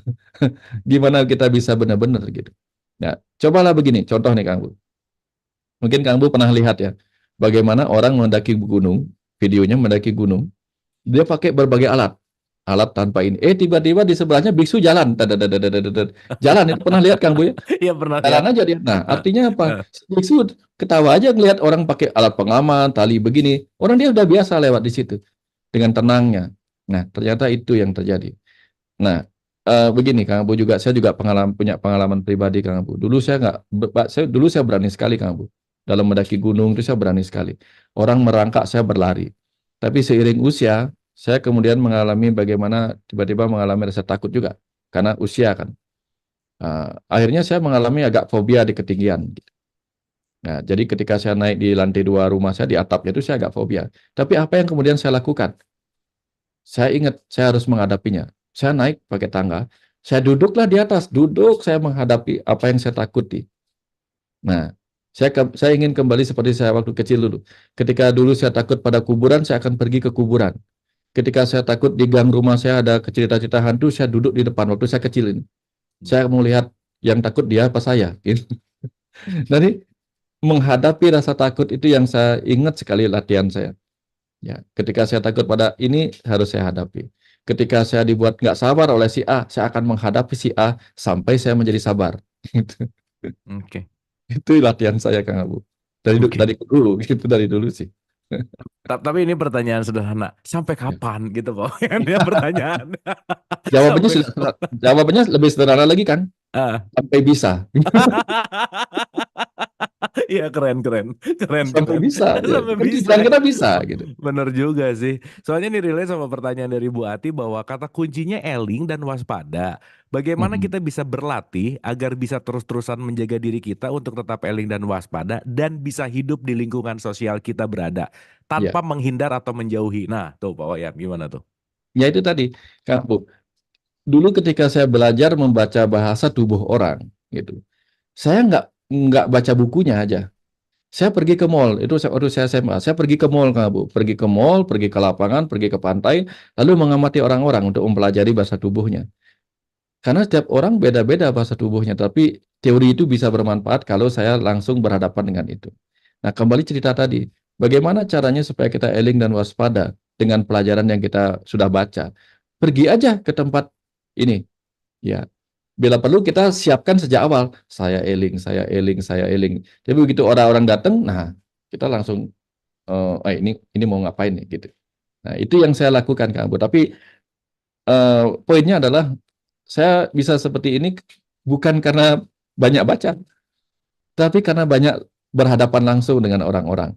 Gimana kita bisa benar-benar gitu. Nah, cobalah begini, contoh nih Kang Bu. Mungkin Kang Bu pernah lihat ya, bagaimana orang mendaki gunung, videonya mendaki gunung, dia pakai berbagai alat. alat tanpa ini. Tiba-tiba di sebelahnya biksu jalan. Dadadadadadadad. Jalan itu pernah lihat Kang Bu ya? Iya pernah Jalan lihat. aja dia. Nah, Eh, artinya apa? eh, Si biksu ketawa aja ngelihat orang pakai alat pengaman, tali begini. Orang dia udah biasa lewat di situ dengan tenangnya. Nah, ternyata itu yang terjadi. Nah, begini Kang Abu juga, saya juga punya pengalaman pribadi Kang Abu. Dulu saya nggak, dulu saya berani sekali Kang Abu. Dalam mendaki gunung itu saya berani sekali. Orang merangkak saya berlari. Tapi seiring usia, saya kemudian mengalami bagaimana tiba-tiba mengalami rasa takut juga karena usia kan. Akhirnya saya mengalami agak fobia di ketinggian. Nah, jadi ketika saya naik di lantai 2 rumah saya di atapnya itu saya agak fobia. Tapi apa yang kemudian saya lakukan? Saya ingat saya harus menghadapinya. Saya naik pakai tangga, saya duduklah di atas, duduk saya menghadapi apa yang saya takuti. Nah, saya ingin kembali seperti saya waktu kecil dulu. Ketika dulu saya takut pada kuburan, saya akan pergi ke kuburan. Ketika saya takut di gang rumah saya ada cerita-cerita hantu, saya duduk di depan waktu saya kecil ini. Saya mau lihat yang takut dia apa saya. Gitu. Jadi menghadapi rasa takut itu yang saya ingat sekali latihan saya. Ya, ketika saya takut pada ini harus saya hadapi. Ketika saya dibuat nggak sabar oleh si A, saya akan menghadapi si A sampai saya menjadi sabar. Itu, Oke, itu latihan saya Kang Abu. oke. Dari dulu, gitu dari dulu sih. Tapi ini pertanyaan sederhana. Sampai Ya. kapan gitu Pak? Ini pertanyaan. Jawabannya Sampai sudah kapan? jawabannya lebih sederhana lagi kan? Ah. Sampai bisa. Iya keren keren keren Sampai keren bisa. Ya. sampai Kan bisa pikiran ya. kita bisa gitu. Bener juga sih. Soalnya ini relate sama pertanyaan dari Bu Ati bahwa kata kuncinya eling dan waspada. Bagaimana Mhm. kita bisa berlatih agar bisa terus-terusan menjaga diri kita untuk tetap eling dan waspada dan bisa hidup di lingkungan sosial kita berada Ya. tanpa menghindar atau menjauhi. Nah, tuh Pak Wayan gimana tuh? Ya itu tadi, Kang Abu. Dulu ketika saya belajar membaca bahasa tubuh orang, gitu, saya nggak baca bukunya aja. Saya pergi ke mall, itu waktu saya SMA. Saya pergi ke mall, Kang Abu. Pergi ke mall, pergi ke lapangan, pergi ke pantai, lalu mengamati orang-orang untuk mempelajari bahasa tubuhnya. Karena setiap orang beda-beda bahasa tubuhnya, tapi teori itu bisa bermanfaat kalau saya langsung berhadapan dengan itu. Nah, kembali cerita tadi, bagaimana caranya supaya kita eling dan waspada dengan pelajaran yang kita sudah baca? Pergi aja ke tempat ini, ya. Bila perlu kita siapkan sejak awal, saya eling, saya eling, saya eling. Jadi begitu orang-orang datang, nah kita langsung, ini mau ngapain nih gitu. Nah itu yang saya lakukan Kang Abu. Tapi poinnya adalah saya bisa seperti ini bukan karena banyak baca, tapi karena banyak berhadapan langsung dengan orang-orang.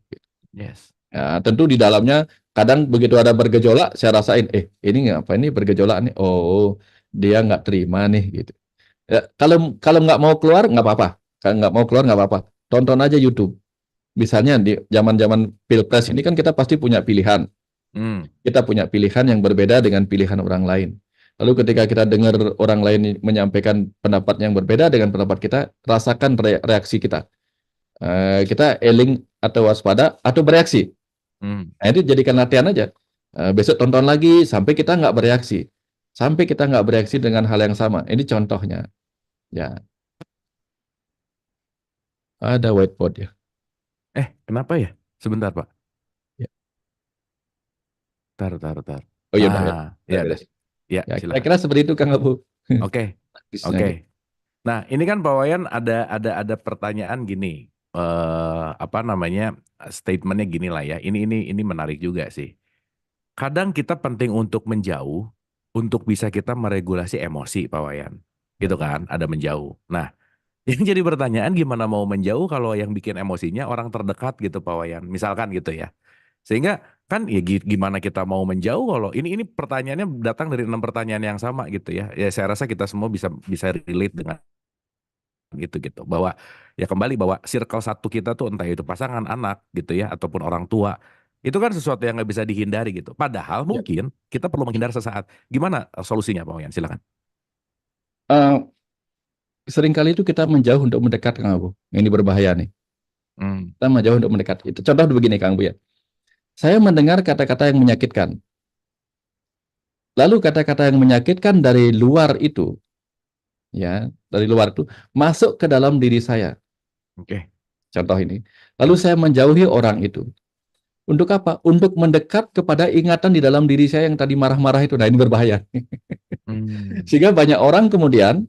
Yes. Ya, tentu di dalamnya kadang begitu ada bergejolak, saya rasain, ini apa ini bergejolak nih? Oh, dia nggak terima nih gitu. Ya, kalau kalau nggak mau keluar nggak apa-apa. Kalau nggak mau keluar nggak apa-apa. Tonton aja YouTube. Misalnya di zaman-zaman Pilpres ini kan kita pasti punya pilihan. Hmm. Kita punya pilihan yang berbeda dengan pilihan orang lain. Lalu ketika kita dengar orang lain menyampaikan pendapat yang berbeda dengan pendapat kita, rasakan reaksi kita. Kita eling atau waspada atau bereaksi. Hmm. Nah, itu jadikan latihan aja. Besok tonton lagi sampai kita nggak bereaksi. Sampai kita nggak bereaksi dengan hal yang sama. Ini contohnya. Ya, ada whiteboard ya. Kenapa ya? Sebentar Pak. Ya. Tar, tar, tar. Oh ya udah ya. Ah, Udah ya deh. beres. Ya, Ya, silakan. kira-kira seperti itu Kang Abu. Oke, Praktisnya oke. gitu. Nah, ini kan Pak Wayan ada pertanyaan gini. Apa namanya? Statementnya gini lah ya. Ini menarik juga sih. Kadang kita penting untuk menjauh untuk bisa kita meregulasi emosi, Pak Wayan. Ya. Gitu kan, ada menjauh. Nah, yang jadi pertanyaan gimana mau menjauh kalau yang bikin emosinya orang terdekat gitu, Pak Wayan. Misalkan gitu ya. Sehingga kan ya gimana kita mau menjauh kalau ini pertanyaannya datang dari 6 pertanyaan yang sama gitu ya. Ya saya rasa kita semua bisa bisa relate dengan itu gitu. Bahwa ya kembali bahwa circle satu kita tuh entah itu pasangan, anak gitu ya ataupun orang tua. Itu kan sesuatu yang nggak bisa dihindari gitu. Padahal Ya. mungkin kita perlu menghindar sesaat. Gimana solusinya Pak Wayan? Silakan. Eh, Seringkali itu kita menjauh untuk mendekat Kang Abu. Ini berbahaya nih. Hmm. Kita menjauh untuk mendekat. Itu contoh begini Kang Abu ya. Saya mendengar kata-kata yang menyakitkan. Lalu kata-kata yang menyakitkan dari luar itu, ya, dari luar itu masuk ke dalam diri saya. Oke. Contoh ini. Lalu Ya. saya menjauhi orang itu. Untuk apa? Untuk mendekat kepada ingatan di dalam diri saya yang tadi marah-marah itu. Nah, ini berbahaya. Hmm. Sehingga banyak orang kemudian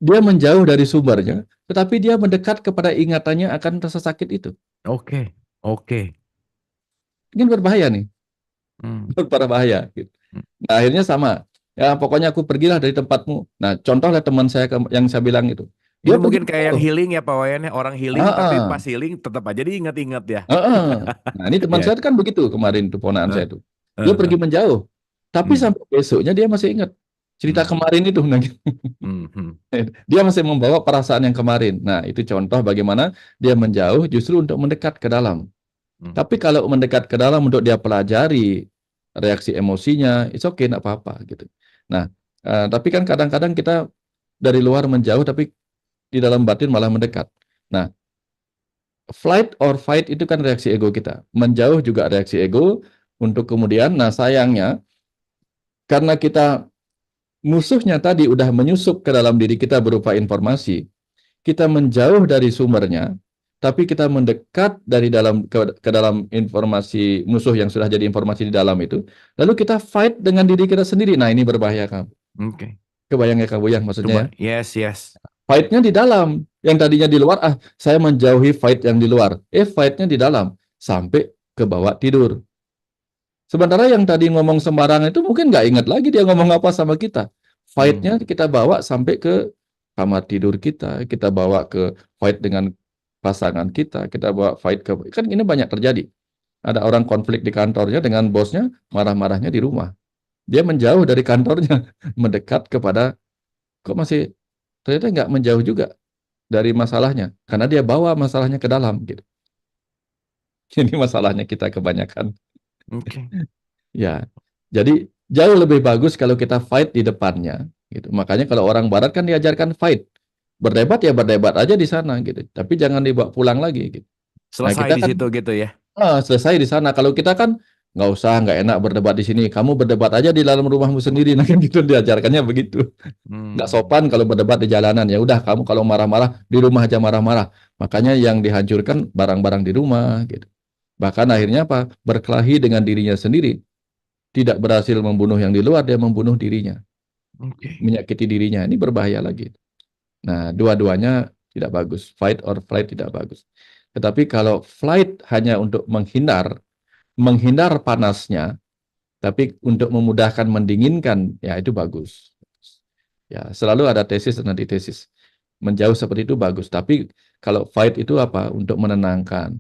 dia menjauh dari sumbernya, tetapi dia mendekat kepada ingatannya akan rasa sakit itu. Oke, oke. Ini berbahaya nih, Hmm. berbahaya. Gitu. Nah, akhirnya sama. Ya, pokoknya aku pergilah dari tempatmu. Nah, contohlah teman saya yang saya bilang itu. Ini Dia pergi mungkin kayak yang jauh. healing ya Pak Wayan ya, orang healing tapi Ah, pas healing tetap aja diingat-ingat ya. Nah, ini teman Ya. saya kan begitu kemarin tuh ponakan Eh, saya itu. Dia eh, pergi eh. menjauh, tapi Hmm, sampai besoknya dia masih ingat cerita hmm, kemarin itu. Nah, gitu. hmm, hmm, Dia masih membawa perasaan yang kemarin. Nah, itu contoh bagaimana dia menjauh justru untuk mendekat ke dalam. hmm. Tapi kalau mendekat ke dalam untuk dia pelajari reaksi emosinya, it's okay, nggak apa-apa gitu. Nah, tapi kan kadang-kadang kita dari luar menjauh, tapi di dalam batin malah mendekat. Nah, flight or fight itu kan reaksi ego kita. Menjauh juga reaksi ego untuk kemudian, nah sayangnya karena kita musuhnya tadi udah menyusup ke dalam diri kita berupa informasi, kita menjauh dari sumbernya, tapi kita mendekat dari dalam ke dalam informasi musuh yang sudah jadi informasi di dalam itu, lalu kita fight dengan diri kita sendiri. Nah, ini berbahaya kamu. Oke. Kebayang ya kamu yang maksudnya Coba, ya? yes, yes. Fight-nya di dalam. Yang tadinya di luar, saya menjauhi fight yang di luar. Fight-nya di dalam. Sampai ke bawah tidur. Sementara yang tadi ngomong sembarangan itu mungkin nggak ingat lagi dia ngomong apa sama kita. Fight-nya Hmm, kita bawa sampai ke kamar tidur kita bawa ke fight dengan pasangan kita bawa fight ke... Kan ini banyak terjadi. Ada orang konflik di kantornya dengan bosnya, marah-marahnya di rumah. Dia menjauh dari kantornya, mendekat kepada, kok masih, ternyata nggak menjauh juga dari masalahnya. Karena dia bawa masalahnya ke dalam. Gitu. Ini masalahnya kita kebanyakan. oke. Ya, jadi jauh lebih bagus kalau kita fight di depannya, gitu. Makanya kalau orang Barat kan diajarkan fight, berdebat ya berdebat aja di sana, gitu. Tapi jangan dibawa pulang lagi, gitu. Nah Selesai kita di kan situ gitu ya. selesai di sana. Kalau kita kan nggak usah, nggak enak berdebat di sini. Kamu berdebat aja di dalam rumahmu sendiri. Nah kan gitu diajarkannya begitu. Nggak Hmm, sopan kalau berdebat di jalanan. Ya udah, kamu kalau marah-marah di rumah aja marah-marah. Makanya yang dihancurkan barang-barang di rumah, gitu. Bahkan akhirnya apa? Berkelahi dengan dirinya sendiri, tidak berhasil membunuh yang di luar, dia membunuh dirinya, oke. menyakiti dirinya. Ini berbahaya lagi. Nah, dua-duanya tidak bagus. Fight or flight tidak bagus. Tetapi kalau flight hanya untuk menghindar, menghindar panasnya, tapi untuk memudahkan mendinginkan, ya itu bagus. Ya, selalu ada tesis dan antitesis. Menjauh seperti itu bagus. Tapi kalau fight itu apa? Untuk menenangkan.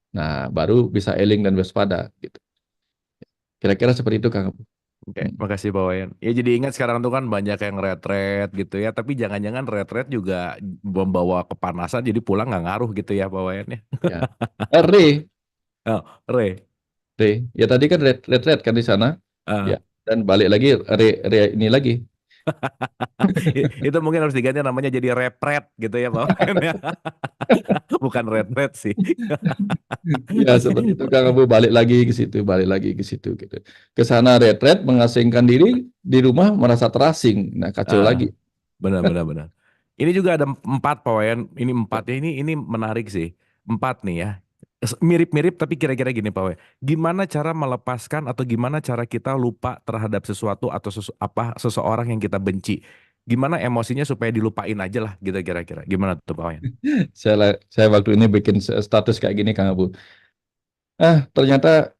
Nah, baru bisa eling dan waspada. Gitu. Kira-kira seperti itu, Kang. Oke, makasih Pak Wayan. Ya jadi ingat sekarang tuh kan banyak yang retret gitu ya, tapi jangan-jangan retret juga membawa kepanasan, jadi pulang nggak ngaruh gitu ya Pak Wayan ya. Ya. Re, Oh, Re. Ya tadi kan red kan di sana. Ya. Ah. Dan balik lagi re ini lagi. Itu mungkin harus diganti namanya jadi repret gitu ya Pak Wayan ya. Bukan retret sih. Ya seperti itu kan kamu balik lagi ke situ, balik lagi ke situ gitu. Ke sana retret mengasingkan diri, di rumah merasa terasing. Nah, kacau Ah, lagi. benar benar benar. Ini juga ada empat Pak Wayan. Ini empat ya. Ini menarik sih. Empat nih ya. Mirip-mirip tapi kira-kira gini Pak Wayan. Gimana cara melepaskan atau gimana cara kita lupa terhadap sesuatu atau seseorang yang kita benci? Gimana emosinya supaya dilupain aja lah gitu kira-kira. Gimana tuh Pak Wayan? Saya waktu ini bikin status kayak gini Kang Abu. Ternyata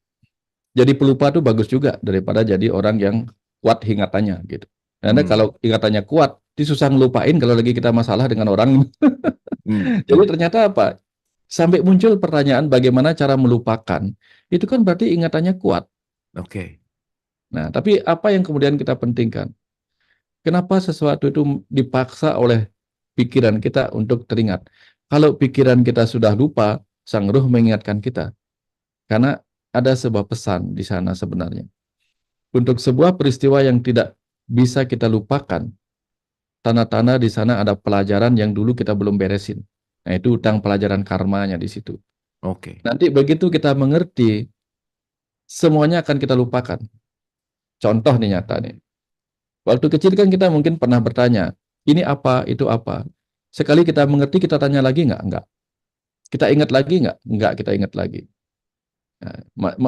jadi pelupa tuh bagus juga daripada jadi orang yang kuat ingatannya gitu. Karena Hmm. kalau ingatannya kuat, itu susah ngelupain kalau lagi kita masalah dengan orang. Hmm. Jadi Hmm. ternyata apa? Sampai muncul pertanyaan bagaimana cara melupakan. Itu kan berarti ingatannya kuat. Oke. Nah, tapi apa yang kemudian kita pentingkan? Kenapa sesuatu itu dipaksa oleh pikiran kita untuk teringat? Kalau pikiran kita sudah lupa, sang ruh mengingatkan kita. Karena ada sebuah pesan di sana sebenarnya. Untuk sebuah peristiwa yang tidak bisa kita lupakan, tanda-tanda di sana ada pelajaran yang dulu kita belum beresin. Nah, itu utang pelajaran karmanya di situ. Oke. Nanti begitu kita mengerti, semuanya akan kita lupakan. Contoh nih nyata nih. Waktu kecil kan kita mungkin pernah bertanya, ini apa, itu apa. Sekali kita mengerti, kita tanya lagi nggak? Nggak. Kita ingat lagi nggak? Nggak, kita ingat lagi. Nah,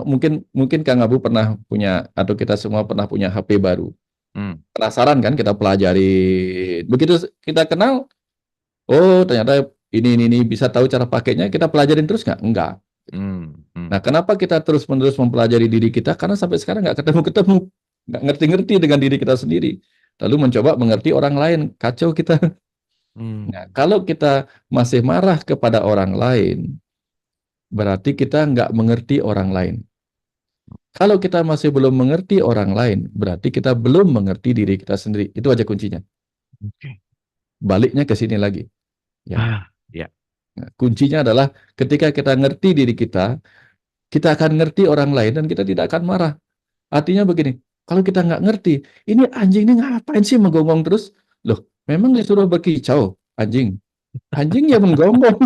mungkin mungkin Kang Abu pernah punya atau kita semua pernah punya HP baru. Hmm. Penasaran kan kita pelajari. Begitu kita kenal, oh ternyata ini bisa tahu cara pakainya, kita pelajarin terus nggak? Enggak. Hmm. Nah, Hmm. kenapa kita terus-menerus mempelajari diri kita? Karena sampai sekarang nggak ketemu-ketemu, nggak ngerti-ngerti dengan diri kita sendiri. Lalu mencoba mengerti orang lain, kacau kita. Nah, Hmm. kalau kita masih marah kepada orang lain, berarti kita nggak mengerti orang lain. Kalau kita masih belum mengerti orang lain, berarti kita belum mengerti diri kita sendiri. Itu aja kuncinya. Oke. Baliknya ke sini lagi. Ya. Ah, ya. Nah, kuncinya adalah ketika kita ngerti diri kita akan ngerti orang lain dan kita tidak akan marah. Artinya begini, kalau kita nggak ngerti, ini anjing ini ngapain sih menggonggong terus? Loh, memang disuruh berkicau, anjing. Anjing ya menggonggong.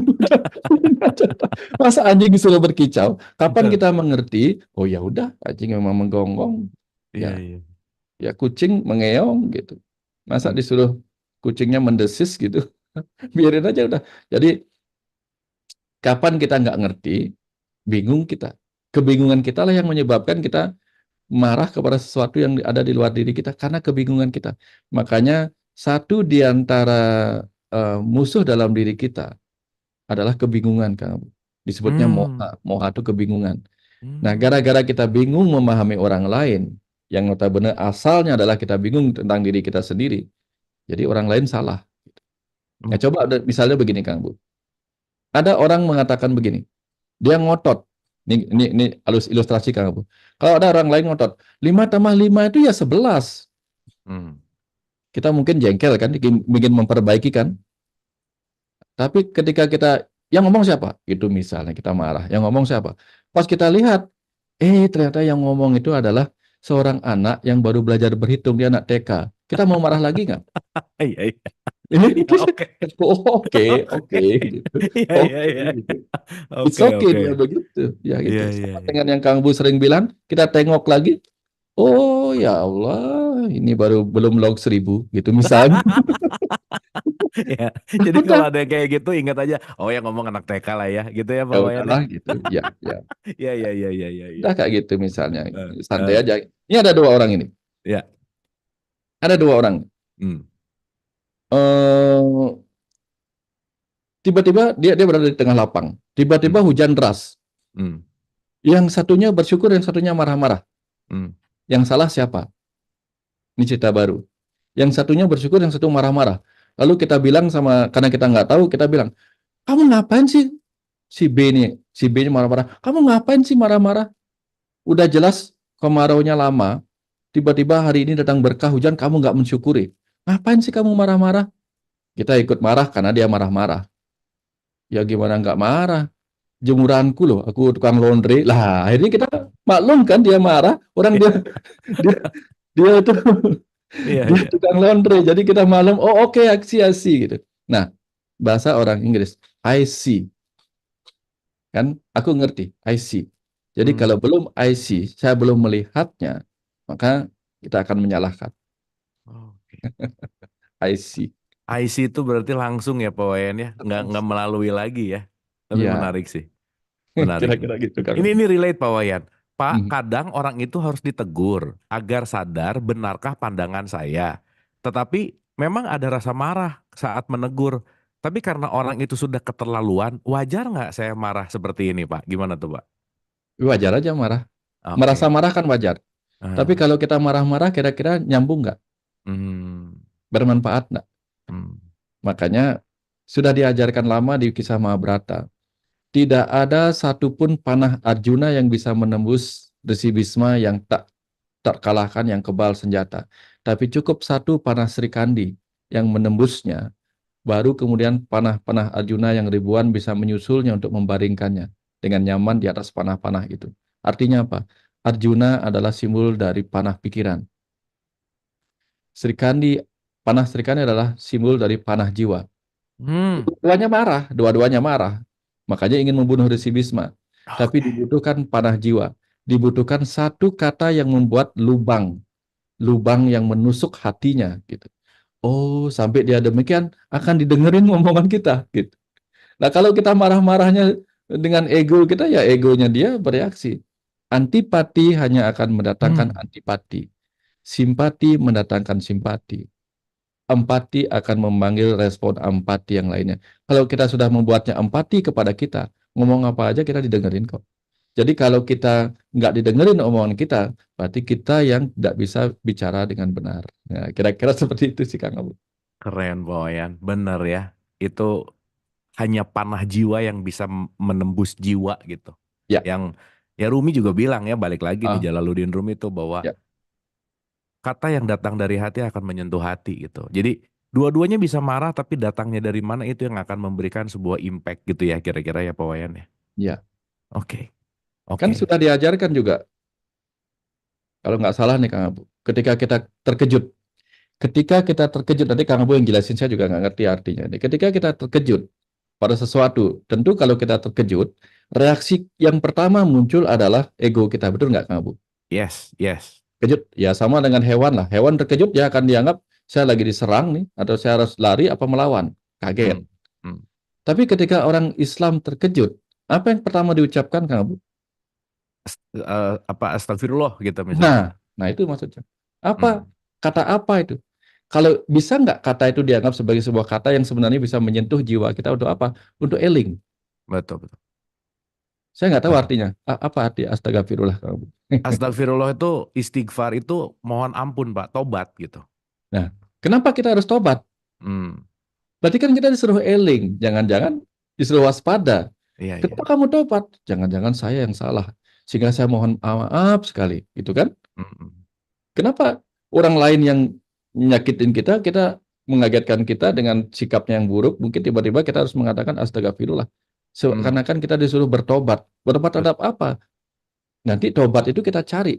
Masa anjing disuruh berkicau? Kapan Betul. kita mengerti? Oh ya udah, anjing memang menggonggong. Iya, Ya, iya. ya kucing mengeong gitu. Masa Hmm. disuruh kucingnya mendesis gitu? Biarin aja udah. Jadi kapan kita nggak ngerti, bingung kita. Kebingungan kita lah yang menyebabkan kita marah kepada sesuatu yang ada di luar diri kita karena kebingungan kita. Makanya satu di antara musuh dalam diri kita adalah kebingungan, kan. Disebutnya Hmm. moha. Moha itu kebingungan. Nah, Hmm. gara-gara kita bingung memahami orang lain, yang notabene asalnya adalah kita bingung tentang diri kita sendiri. Jadi orang lain salah. Nah, Oke. coba misalnya begini, Kang Bu. Ada orang mengatakan begini, dia ngotot. Ini ilustrasi, Kang Bu. Kalau ada orang lain ngotot, 5 tambah 5 itu ya 11. Hmm. Kita mungkin jengkel kan, ingin memperbaiki kan. Tapi ketika kita, yang ngomong siapa? Itu misalnya kita marah. Yang ngomong siapa? Pas kita lihat, ternyata yang ngomong itu adalah seorang anak yang baru belajar berhitung, dia anak TK. Kita mau marah lagi nggak? Iya, iya. Ini Iya, oke. oh, oke, Oke. oke, gitu. Iya, iya, Oke, iya. gitu. It's Oke, okay oke. dia begitu, ya Iya, gitu. iya, Sama iya. dengan yang Kang Bu sering bilang, kita tengok lagi, oh ya Allah, ini baru belum log 1000 gitu misalnya. Ya, jadi kalau Udah, ada yang kayak gitu ingat aja, oh ya ngomong anak TK lah ya, gitu ya ya Pak Wayan ya. udahlah gitu. Ya, ya. Iya, iya, iya, iya, iya, iya. Udah kayak gitu misalnya. Eh, Santai eh, aja. Ini ada dua orang ini. ya. Ada dua orang. Hmm. Eh, tiba-tiba dia berada di tengah lapang. Tiba-tiba Hmm. hujan deras. Hmm. Yang satunya bersyukur, yang satunya marah-marah. Hmm. Yang salah siapa? Ini cerita baru. Yang satunya bersyukur, yang satu marah-marah. Lalu kita bilang sama, karena kita nggak tahu, kita bilang, kamu ngapain sih? Si B nih, si B nya marah-marah. Kamu ngapain sih marah-marah? Udah jelas kemaraunya lama, tiba-tiba hari ini datang berkah hujan, kamu nggak mensyukuri. Ngapain sih kamu marah-marah? Kita ikut marah karena dia marah-marah. Ya gimana nggak marah? Jemuranku loh, aku tukang laundry. Lah, akhirnya kita maklum kan dia marah. Orang dia Iya, dia dia itu iya, dia iya. tukang laundry. Jadi kita maklum, oh oke, aksi gitu. Nah, bahasa orang Inggris, I see. Kan aku ngerti, I see. Jadi kalau Hmm. belum I see, saya belum melihatnya, maka kita akan menyalahkan. Oke. I see. IC itu berarti langsung ya Pak Wayan ya, nggak melalui lagi ya. Tapi Ya, menarik sih, menarik. kira-kira gitu kan. Ini relate Pak Wayan. Pak, Mhm. kadang orang itu harus ditegur agar sadar benarkah pandangan saya. Tetapi memang ada rasa marah saat menegur. Tapi karena orang itu sudah keterlaluan, wajar nggak saya marah seperti ini Pak? Gimana tuh Pak? Wajar aja marah. Merasa Oke. marah kan wajar. Tapi Ah, kalau kita marah-marah, kira-kira nyambung nggak? hmm, Bermanfaat nggak? hmm. Makanya sudah diajarkan lama di kisah Mahabharata. Tidak ada satupun panah Arjuna yang bisa menembus Resi Bisma yang tak terkalahkan, yang kebal senjata. Tapi cukup satu panah Sri Kandi yang menembusnya. Baru kemudian panah-panah Arjuna yang ribuan bisa menyusulnya untuk membaringkannya dengan nyaman di atas panah-panah itu. Artinya apa? Arjuna adalah simbol dari panah pikiran. Sri Kandi, panah Sri Kandi adalah simbol dari panah jiwa. Hmm. Dua-duanya marah, dua-duanya marah. Makanya ingin membunuh Resi Bisma. Tapi Oke. dibutuhkan panah jiwa. Dibutuhkan satu kata yang membuat lubang, lubang yang menusuk hatinya gitu. Oh, sampai dia demikian akan didengerin omongan kita gitu. Nah, kalau kita marah-marahnya Dengan ego kita ya egonya dia bereaksi. Antipati hanya akan mendatangkan Hmm, antipati. Simpati mendatangkan simpati. Empati akan memanggil respon empati yang lainnya. Kalau kita sudah membuatnya empati kepada kita, ngomong apa aja kita didengerin kok. Jadi kalau kita nggak didengerin omongan kita, berarti kita yang tidak bisa bicara dengan benar. Nah, kira-kira seperti itu sih Kang Abu. keren Pak Wayan. Bener ya. Itu hanya panah jiwa yang bisa menembus jiwa gitu. Ya, Yang ya Rumi juga bilang ya balik lagi nih ah, Jalaluddin Rumi itu bahwa ya, kata yang datang dari hati akan menyentuh hati gitu. Jadi dua-duanya bisa marah tapi datangnya dari mana itu yang akan memberikan sebuah impact gitu ya kira-kira ya Pak Wayan ya. ya. Oke, Kan oke. sudah diajarkan juga, kalau nggak salah nih Kang Abu, ketika kita terkejut, nanti Kang Abu yang jelasin saya juga nggak ngerti artinya. Nih, ketika kita terkejut pada sesuatu, tentu kalau kita terkejut, reaksi yang pertama muncul adalah ego kita, betul nggak Kang Abu? Yes, yes. Kejut, ya sama dengan hewan lah. Hewan terkejut dia akan dianggap saya lagi diserang nih, atau saya harus lari apa melawan, kaget. Hmm, hmm. Tapi ketika orang Islam terkejut, apa yang pertama diucapkan Kang Abu? Apa astagfirullah gitu Nah, misalkan. nah itu maksudnya. Apa Hmm, kata apa itu? Kalau bisa nggak kata itu dianggap sebagai sebuah kata yang sebenarnya bisa menyentuh jiwa kita untuk apa? Untuk eling. betul, betul. Saya nggak tahu Betul. artinya. Apa arti astagfirullah Kang Abu? Astagfirullah itu istighfar itu mohon ampun Pak, tobat gitu. Nah, kenapa kita harus tobat? Hmm, Berarti kan kita disuruh eling, jangan-jangan disuruh waspada. iya, iya. Kenapa kamu tobat? Jangan-jangan saya yang salah. Sehingga saya mohon maaf sekali, gitu kan? Hmm, hmm. Kenapa orang lain yang nyakitin kita, kita mengagetkan kita dengan sikapnya yang buruk, mungkin tiba-tiba kita harus mengatakan astagfirullah. Hmm, Seakan-akan kita disuruh bertobat. Bertobat bet- terhadap apa? Nanti tobat itu kita cari.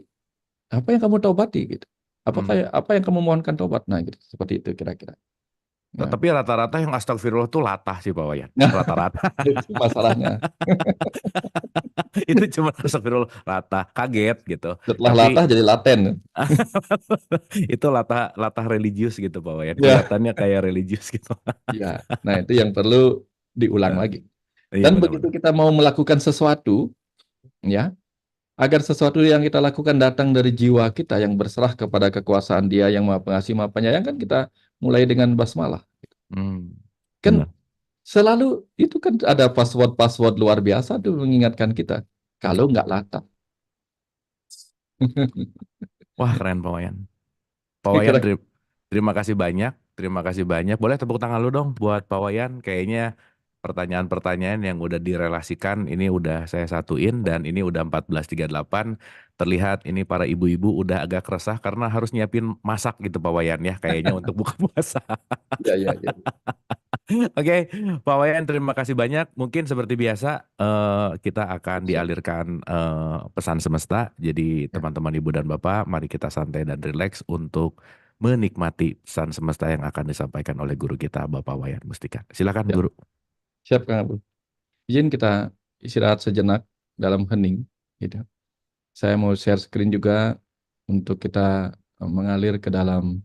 Apa yang kamu tobati gitu? hmm. Apa yang kamu mohonkan tobat? Nah, gitu. Seperti itu kira-kira. Nah, Tapi rata-rata yang astagfirullah itu latah sih Pak Wayan. nah, Rata-rata. itu masalahnya. Itu cuma astagfirullah latah, kaget gitu. Setelah Tapi latah jadi laten. itu latah latah religius gitu Pak Wayan. Ya, Kelihatannya kayak religius gitu. ya. Nah, itu yang perlu diulang Eh, lagi. Iya Dan begitu benar-benar. kita mau melakukan sesuatu, ya, agar sesuatu yang kita lakukan datang dari jiwa kita yang berserah kepada kekuasaan Dia yang Maha Pengasih, Maha Penyayang, kan kita mulai dengan basmalah. Hmm, Kan benar. selalu itu kan ada password-password luar biasa tuh mengingatkan kita. Kalau nggak latah. Wah keren Pak Wayan. Pak Wayan Kira terima kasih banyak. Terima kasih banyak. Boleh tepuk tangan lu dong buat Pak Wayan. Kayaknya pertanyaan-pertanyaan yang udah direlasikan ini udah saya satuin dan ini udah 14.38. Terlihat ini para ibu-ibu udah agak resah karena harus nyiapin masak gitu Pak Wayan ya kayaknya untuk buka puasa. ya, ya, ya. Oke, Pak Wayan terima kasih banyak. Mungkin seperti biasa kita akan Siap. dialirkan pesan semesta. Jadi Ya, teman-teman ibu dan bapak, mari kita santai dan rileks untuk menikmati pesan semesta yang akan disampaikan oleh guru kita Bapak Wayan Mustika. Silakan siap, guru. siap Kang Abu. Izin kita istirahat sejenak dalam hening, gitu. Saya mau share screen juga untuk kita mengalir ke dalam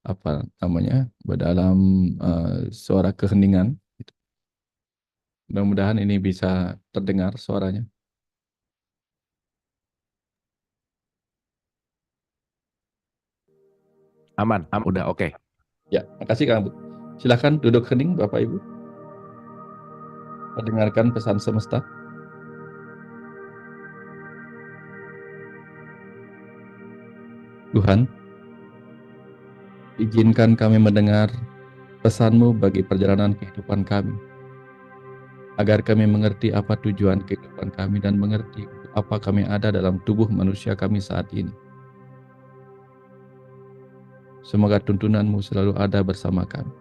apa namanya, ke dalam suara keheningan. Mudah-mudahan ini bisa terdengar suaranya. Aman, udah oke. Ya, makasih Kang Bu. Silakan duduk hening Bapak Ibu, mendengarkan pesan semesta. Tuhan, izinkan kami mendengar pesan-Mu bagi perjalanan kehidupan kami, agar kami mengerti apa tujuan kehidupan kami dan mengerti apa kami ada dalam tubuh manusia kami saat ini. Semoga tuntunan-Mu selalu ada bersama kami.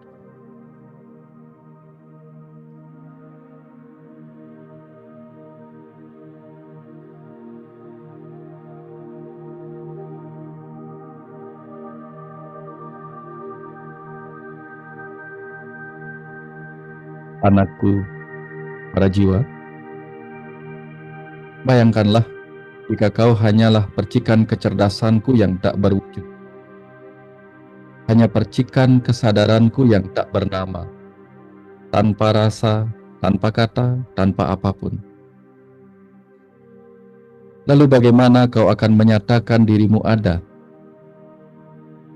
Anakku, para jiwa, bayangkanlah jika kau hanyalah percikan kecerdasanku yang tak berwujud, hanya percikan kesadaranku yang tak bernama, tanpa rasa, tanpa kata, tanpa apapun. Lalu bagaimana kau akan menyatakan dirimu ada?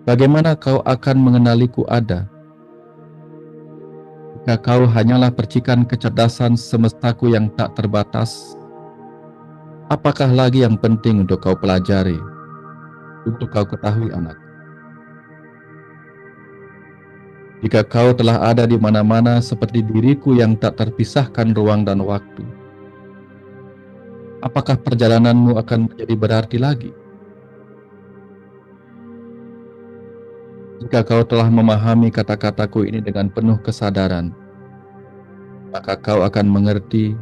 Bagaimana kau akan mengenaliku ada? Jika kau hanyalah percikan kecerdasan semestaku yang tak terbatas, apakah lagi yang penting untuk kau pelajari, untuk kau ketahui, anak? Jika kau telah ada di mana-mana seperti diriku yang tak terpisahkan ruang dan waktu, apakah perjalananmu akan menjadi berarti lagi? Jika kau telah memahami kata-kataku ini dengan penuh kesadaran, maka kau akan mengerti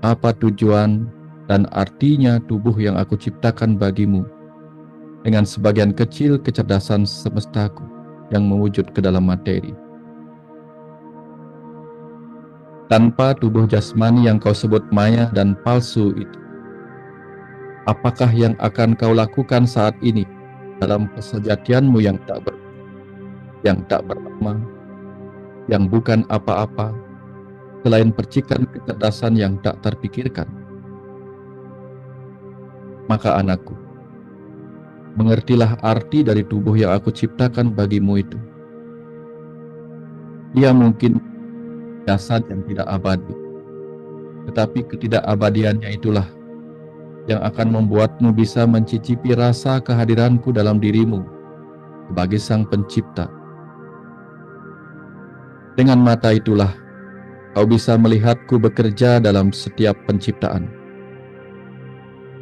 apa tujuan dan artinya tubuh yang aku ciptakan bagimu dengan sebagian kecil kecerdasan semestaku yang mewujud ke dalam materi. Tanpa tubuh jasmani yang kau sebut maya dan palsu itu, apakah yang akan kau lakukan saat ini dalam kesejatianmu yang tak bernama, yang bukan apa-apa, selain percikan kecerdasan yang tak terpikirkan? Maka anakku, mengertilah arti dari tubuh yang aku ciptakan bagimu itu. Dia mungkin jasad yang tidak abadi, tetapi ketidakabadiannya itulah yang akan membuatmu bisa mencicipi rasa kehadiranku dalam dirimu sebagai Sang Pencipta. Dengan mata itulah kau bisa melihatku bekerja dalam setiap penciptaan.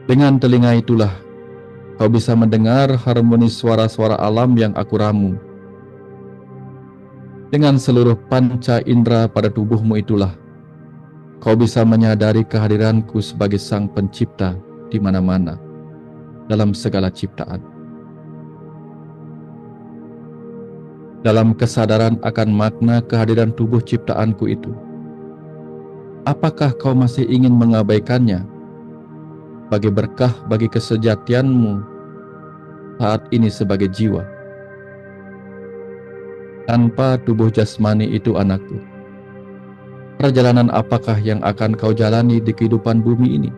Dengan telinga itulah kau bisa mendengar harmoni suara-suara alam yang aku ramu. Dengan seluruh panca indera pada tubuhmu itulah kau bisa menyadari kehadiranku sebagai Sang Pencipta di mana-mana dalam segala ciptaan. Dalam kesadaran akan makna kehadiran tubuh ciptaanku itu, apakah kau masih ingin mengabaikannya sebagai berkah bagi kesejatianmu saat ini sebagai jiwa? Tanpa tubuh jasmani itu, anakku, perjalanan apakah yang akan kau jalani di kehidupan bumi ini?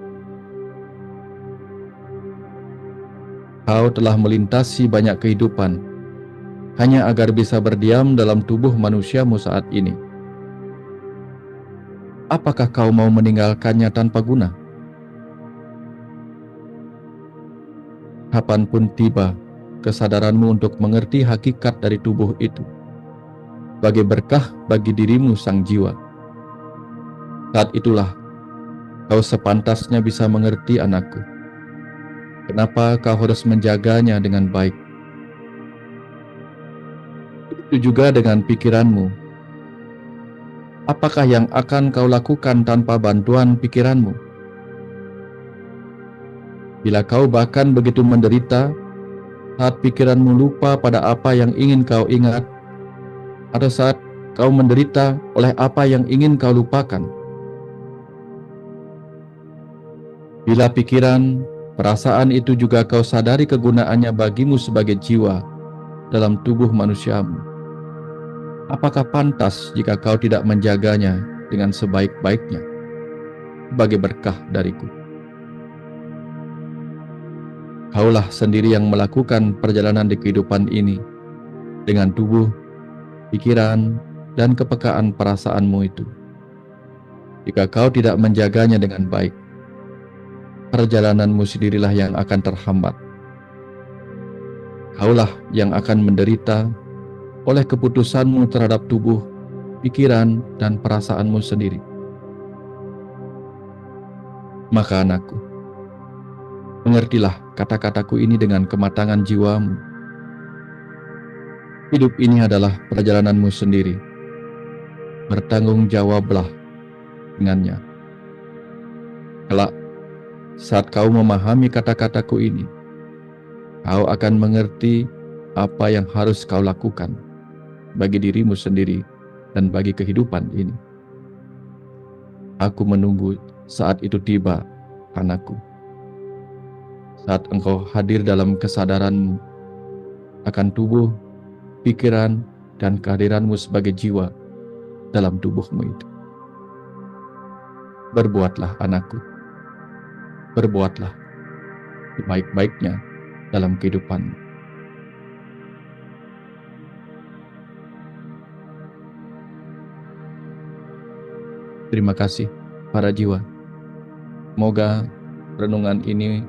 Kau telah melintasi banyak kehidupan hanya agar bisa berdiam dalam tubuh manusiamu saat ini. Apakah kau mau meninggalkannya tanpa guna? Kapanpun tiba kesadaranmu untuk mengerti hakikat dari tubuh itu sebagai berkah bagi dirimu sang jiwa, saat itulah kau sepantasnya bisa mengerti, anakku, kenapa kau harus menjaganya dengan baik. Itu juga dengan pikiranmu. Apakah yang akan kau lakukan tanpa bantuan pikiranmu? Bila kau bahkan begitu menderita saat pikiranmu lupa pada apa yang ingin kau ingat, atau saat kau menderita oleh apa yang ingin kau lupakan. Bila pikiran, perasaan itu juga kau sadari kegunaannya bagimu sebagai jiwa dalam tubuh manusiamu, apakah pantas jika kau tidak menjaganya dengan sebaik-baiknya sebagai berkah dariku? Kaulah sendiri yang melakukan perjalanan di kehidupan ini dengan tubuh, pikiran, dan kepekaan perasaanmu itu. Jika kau tidak menjaganya dengan baik, perjalananmu sendirilah yang akan terhambat. Kaulah yang akan menderita oleh keputusanmu terhadap tubuh, pikiran, dan perasaanmu sendiri. Maka anakku, mengertilah kata-kataku ini dengan kematangan jiwamu. Hidup ini adalah perjalananmu sendiri. Bertanggung jawablah dengannya. Kelak, saat kau memahami kata-kataku ini, kau akan mengerti apa yang harus kau lakukan bagi dirimu sendiri dan bagi kehidupan ini. Aku menunggu saat itu tiba, anakku. Saat engkau hadir dalam kesadaranmu akan tubuh, pikiran, dan kehadiranmu sebagai jiwa dalam tubuhmu itu. Berbuatlah, anakku. Berbuatlah. sebaik-baiknya dalam kehidupan. Terima kasih para jiwa. Semoga renungan ini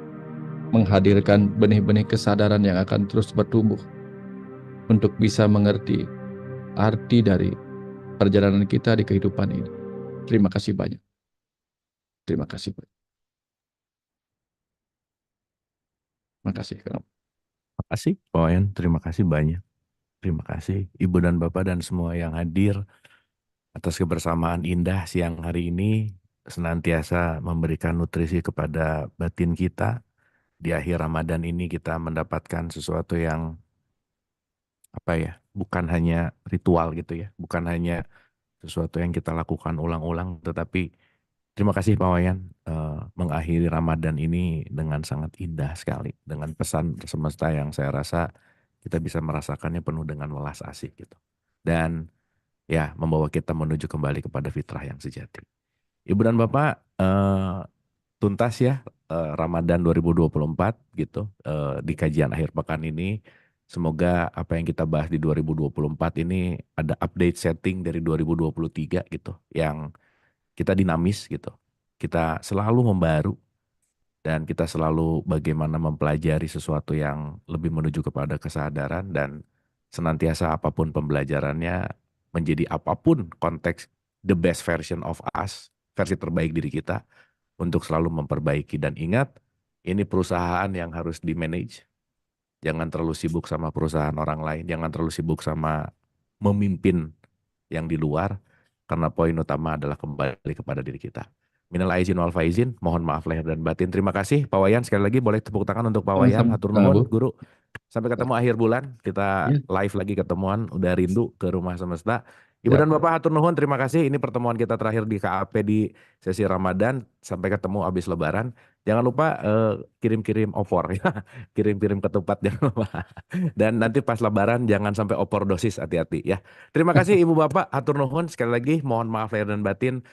menghadirkan benih-benih kesadaran yang akan terus bertumbuh untuk bisa mengerti arti dari perjalanan kita di kehidupan ini. Terima kasih banyak. Terima kasih banyak. Terima kasih. Terima kasih, Pak Wayan. Terima kasih banyak. Terima kasih, Ibu dan Bapak dan semua yang hadir atas kebersamaan indah siang hari ini, senantiasa memberikan nutrisi kepada batin kita. Di akhir Ramadan ini kita mendapatkan sesuatu yang apa ya, bukan hanya ritual gitu ya, bukan hanya sesuatu yang kita lakukan ulang-ulang, tetapi terima kasih Pak Wayan mengakhiri Ramadan ini dengan sangat indah sekali, dengan pesan semesta yang saya rasa kita bisa merasakannya penuh dengan welas asih gitu. Dan ya membawa kita menuju kembali kepada fitrah yang sejati. Ibu dan Bapak, tuntas ya Ramadan 2024 gitu di kajian akhir pekan ini. Semoga apa yang kita bahas di 2024 ini ada update setting dari 2023 gitu yang kita dinamis gitu. Kita selalu membaru dan kita selalu bagaimana mempelajari sesuatu yang lebih menuju kepada kesadaran dan senantiasa apapun pembelajarannya menjadi apapun konteks the best version of us, versi terbaik diri kita untuk selalu memperbaiki. Dan ingat, ini perusahaan yang harus di-manage. Jangan terlalu sibuk sama perusahaan orang lain, jangan terlalu sibuk sama memimpin yang di luar, karena poin utama adalah kembali kepada diri kita. Minal aizin wal faizin, mohon maaf lahir dan batin. Terima kasih Pak Wayan, sekali lagi boleh tepuk tangan untuk Pak Wayan, hatur Sama-sama, Bu. nuhun Guru. Sampai ketemu akhir bulan, kita Ya, live lagi ketemuan, udah rindu ke rumah semesta. Ibu ya. dan Bapak hatur nuhun, terima kasih. Ini pertemuan kita terakhir di KAP di sesi Ramadan. Sampai ketemu habis Lebaran. Jangan lupa kirim-kirim opor ya, kirim-kirim ketupat jangan lupa. Dan nanti pas Lebaran jangan sampai opor dosis, hati-hati ya. Terima kasih Ibu Bapak, hatur nuhun sekali lagi. Mohon maaf lahir dan batin.